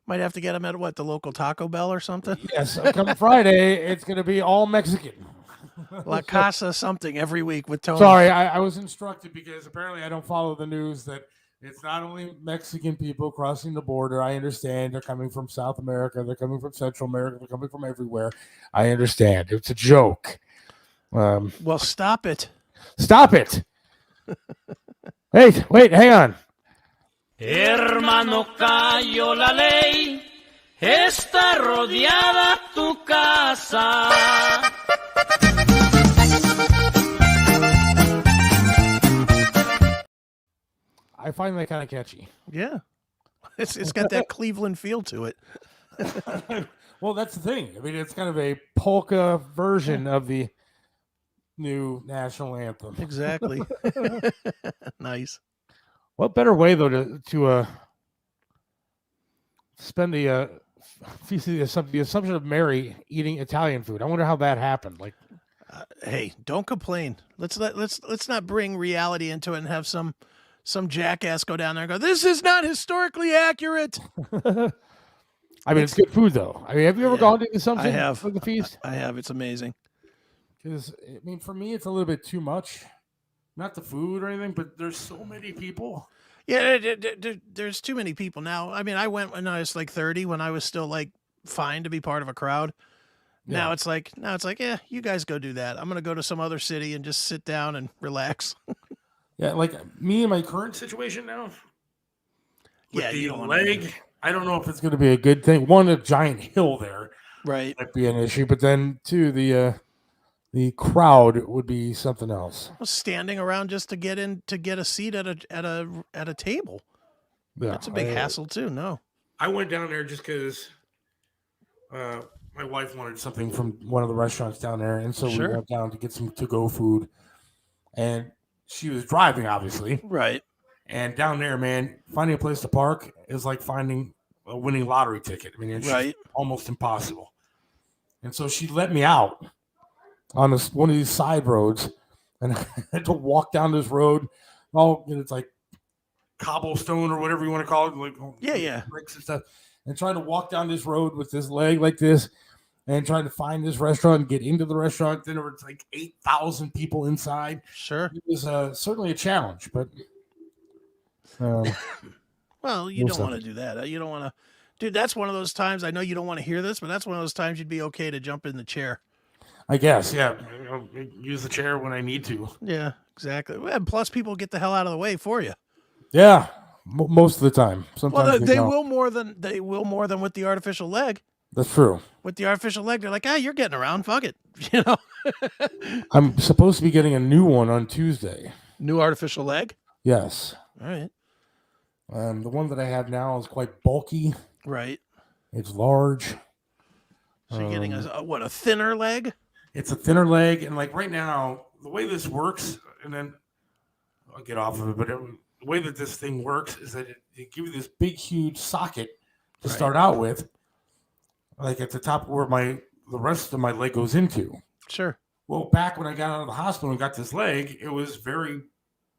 get him at the local Taco Bell or something. Yes, come Friday, it's going to be all Mexican. La Casa something every week with Tony. Sorry, I was instructed because apparently I don't follow the news that it's not only Mexican people crossing the border. I understand they're coming from South America, they're coming from Central America, they're coming from everywhere. I understand. It's a joke. Well, stop it. Stop it. Wait, hang on. Hermano, cayó la ley, está rodeada tu casa. I find that kind of catchy. Yeah. It's got that Cleveland feel to it. Well, that's the thing. I mean, it's kind of a polka version of the new national anthem. Exactly. Nice. What better way though to spend the Assumption of Mary eating Italian food? I wonder how that happened. Like, hey, don't complain. Let's not bring reality into it and have some jackass go down there and go, "This is not historically accurate." I mean, it's good food though. I mean, have you ever gone to the Assumption? I have. For the feast? I have. It's amazing. Because I mean, for me, it's a little bit too much. Not the food or anything, but there's so many people. Yeah, there's too many people now. I mean, I went when I was like 30, when I was still like fine to be part of a crowd. Yeah. Now it's like, yeah, you guys go do that. I'm gonna go to some other city and just sit down and relax. Yeah, like me in my current situation now. Yeah, the you don't leg. I don't know if it's going to be a good thing. One, a giant hill there, right, might be an issue. But then, two, the crowd would be something else. Standing around just to get a seat at a table. Yeah, that's a big hassle too. No, I went down there just because my wife wanted something from one of the restaurants down there, and so we went down to get some to-go food. And she was driving, obviously, right. And down there, man, finding a place to park is like finding a winning lottery ticket. I mean, it's just almost impossible. And so she let me out on one of these side roads, and I had to walk down this road. It's like cobblestone or whatever you want to call it, like bricks and stuff. And trying to walk down this road with this leg like this, and trying to find this restaurant and get into the restaurant. Then there was like 8,000 people inside. Sure, it was certainly a challenge, but. Well, you don't want to do that. You don't want to, dude. That's one of those times. I know you don't want to hear this, but that's one of those times you'd be okay to jump in the chair. I guess, yeah. I'll use the chair when I need to. Yeah, exactly. And plus, people get the hell out of the way for you. Yeah, most of the time. Sometimes they will more than with the artificial leg. That's true. With the artificial leg, they're like, you're getting around. Fuck it, you know. I'm supposed to be getting a new one on Tuesday. New artificial leg? Yes. All right. The one that I have now is quite bulky. Right. It's large. So you're getting a thinner leg? It's a thinner leg, and like right now, the way this works, and then I'll get off of it, but the way that this thing works is that it gives you this big, huge socket to start out with, like at the top where the rest of my leg goes into. Sure. Well, back when I got out of the hospital and got this leg, it was very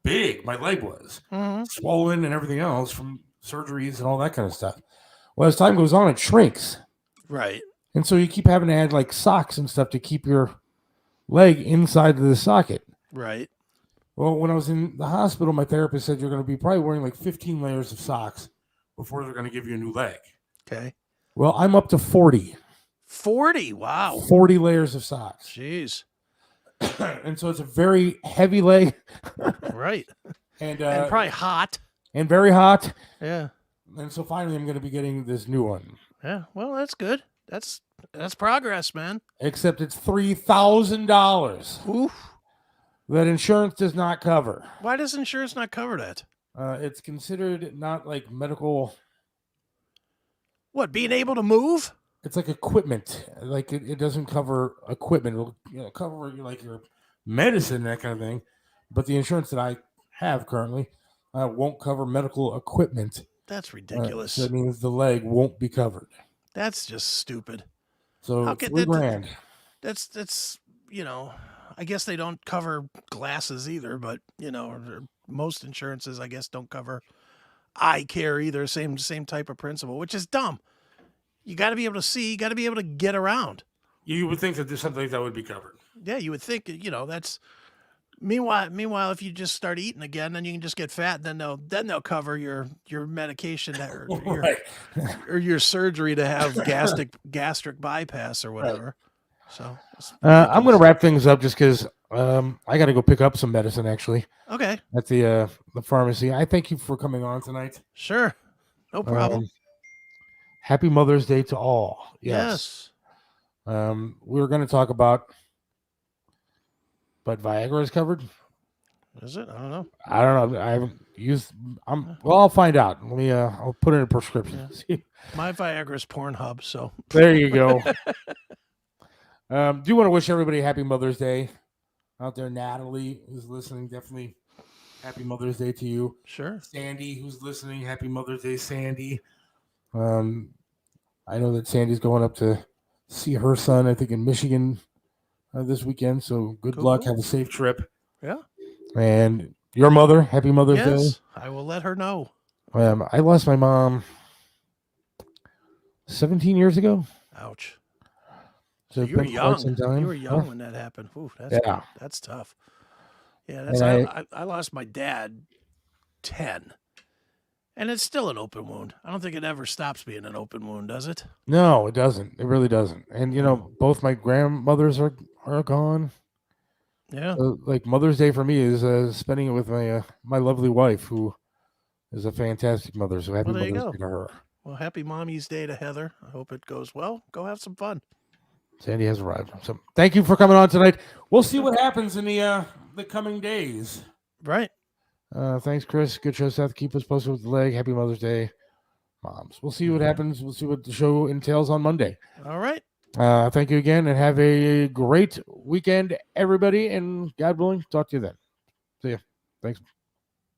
big. My leg was swollen and everything else from surgeries and all that kind of stuff. Well, as time goes on, it shrinks. Right. And so you keep having to add like socks and stuff to keep your leg inside of the socket. Right. Well, when I was in the hospital, my therapist said you're going to be probably wearing like 15 layers of socks before they're going to give you a new leg. Okay. Well, I'm up to 40. 40. Wow. 40 layers of socks. Jeez. And so it's a very heavy leg. Right. And probably hot. And very hot. Yeah. And so finally I'm going to be getting this new one. Yeah. Well, that's good. That's progress, man. Except it's $3,000. Oof. That insurance does not cover. Why does insurance not cover that? It's considered not like medical. What, being able to move? It's like equipment. Like it doesn't cover equipment. It'll cover like your medicine, that kind of thing. But the insurance that I have currently won't cover medical equipment. That's ridiculous. So that means the leg won't be covered. That's just stupid. So $3,000. That's I guess they don't cover glasses either, but most insurances I guess don't cover eye care either. Same type of principle, which is dumb. You got to be able to see. You got to be able to get around. You would think that there's something like that would be covered. Yeah, you would think. That's. Meanwhile, if you just start eating again, then you can just get fat. Then they'll cover your medication or or your surgery to have gastric bypass or whatever. Right. So I'm going to wrap things up just because I got to go pick up some medicine actually. Okay. At the pharmacy. I thank you for coming on tonight. Sure. No problem. Happy Mother's Day to all. Yes. We were going to talk about, but Viagra is covered. Is it? I don't know. I don't know. I haven't used. Well, I'll find out. Let me. I'll put in a prescription. Yeah. My Viagra is Pornhub. So there you go. Do you want to wish everybody a happy Mother's Day out there? Natalie, who's listening, definitely happy Mother's Day to you. Sure. Sandy, who's listening, happy Mother's Day, Sandy. I know that Sandy's going up to see her son, I think, in Michigan this weekend. So good luck. Have a safe trip. Yeah. And your mother, happy Mother's Day. Yes, I will let her know. I lost my mom 17 years ago. Ouch. So you were young. You were young when that happened. Ooh, that's tough. Yeah, I lost my dad 10. And it's still an open wound. I don't think it ever stops being an open wound, does it? No, it doesn't. It really doesn't. And both my grandmothers are gone. Yeah. Like Mother's Day for me is spending it with my lovely wife, who is a fantastic mother. So happy Mother's Day to her. Well, happy Mommy's Day to Heather. I hope it goes well. Go have some fun. Sandy has arrived. So thank you for coming on tonight. We'll see what happens in the coming days. Right. Thanks, Chris. Good show, Seth. Keep us posted with the leg. Happy Mother's Day, moms. We'll see what happens. We'll see what the show entails on Monday. All right. Thank you again, and have a great weekend, everybody. And God willing, talk to you then. See ya. Thanks.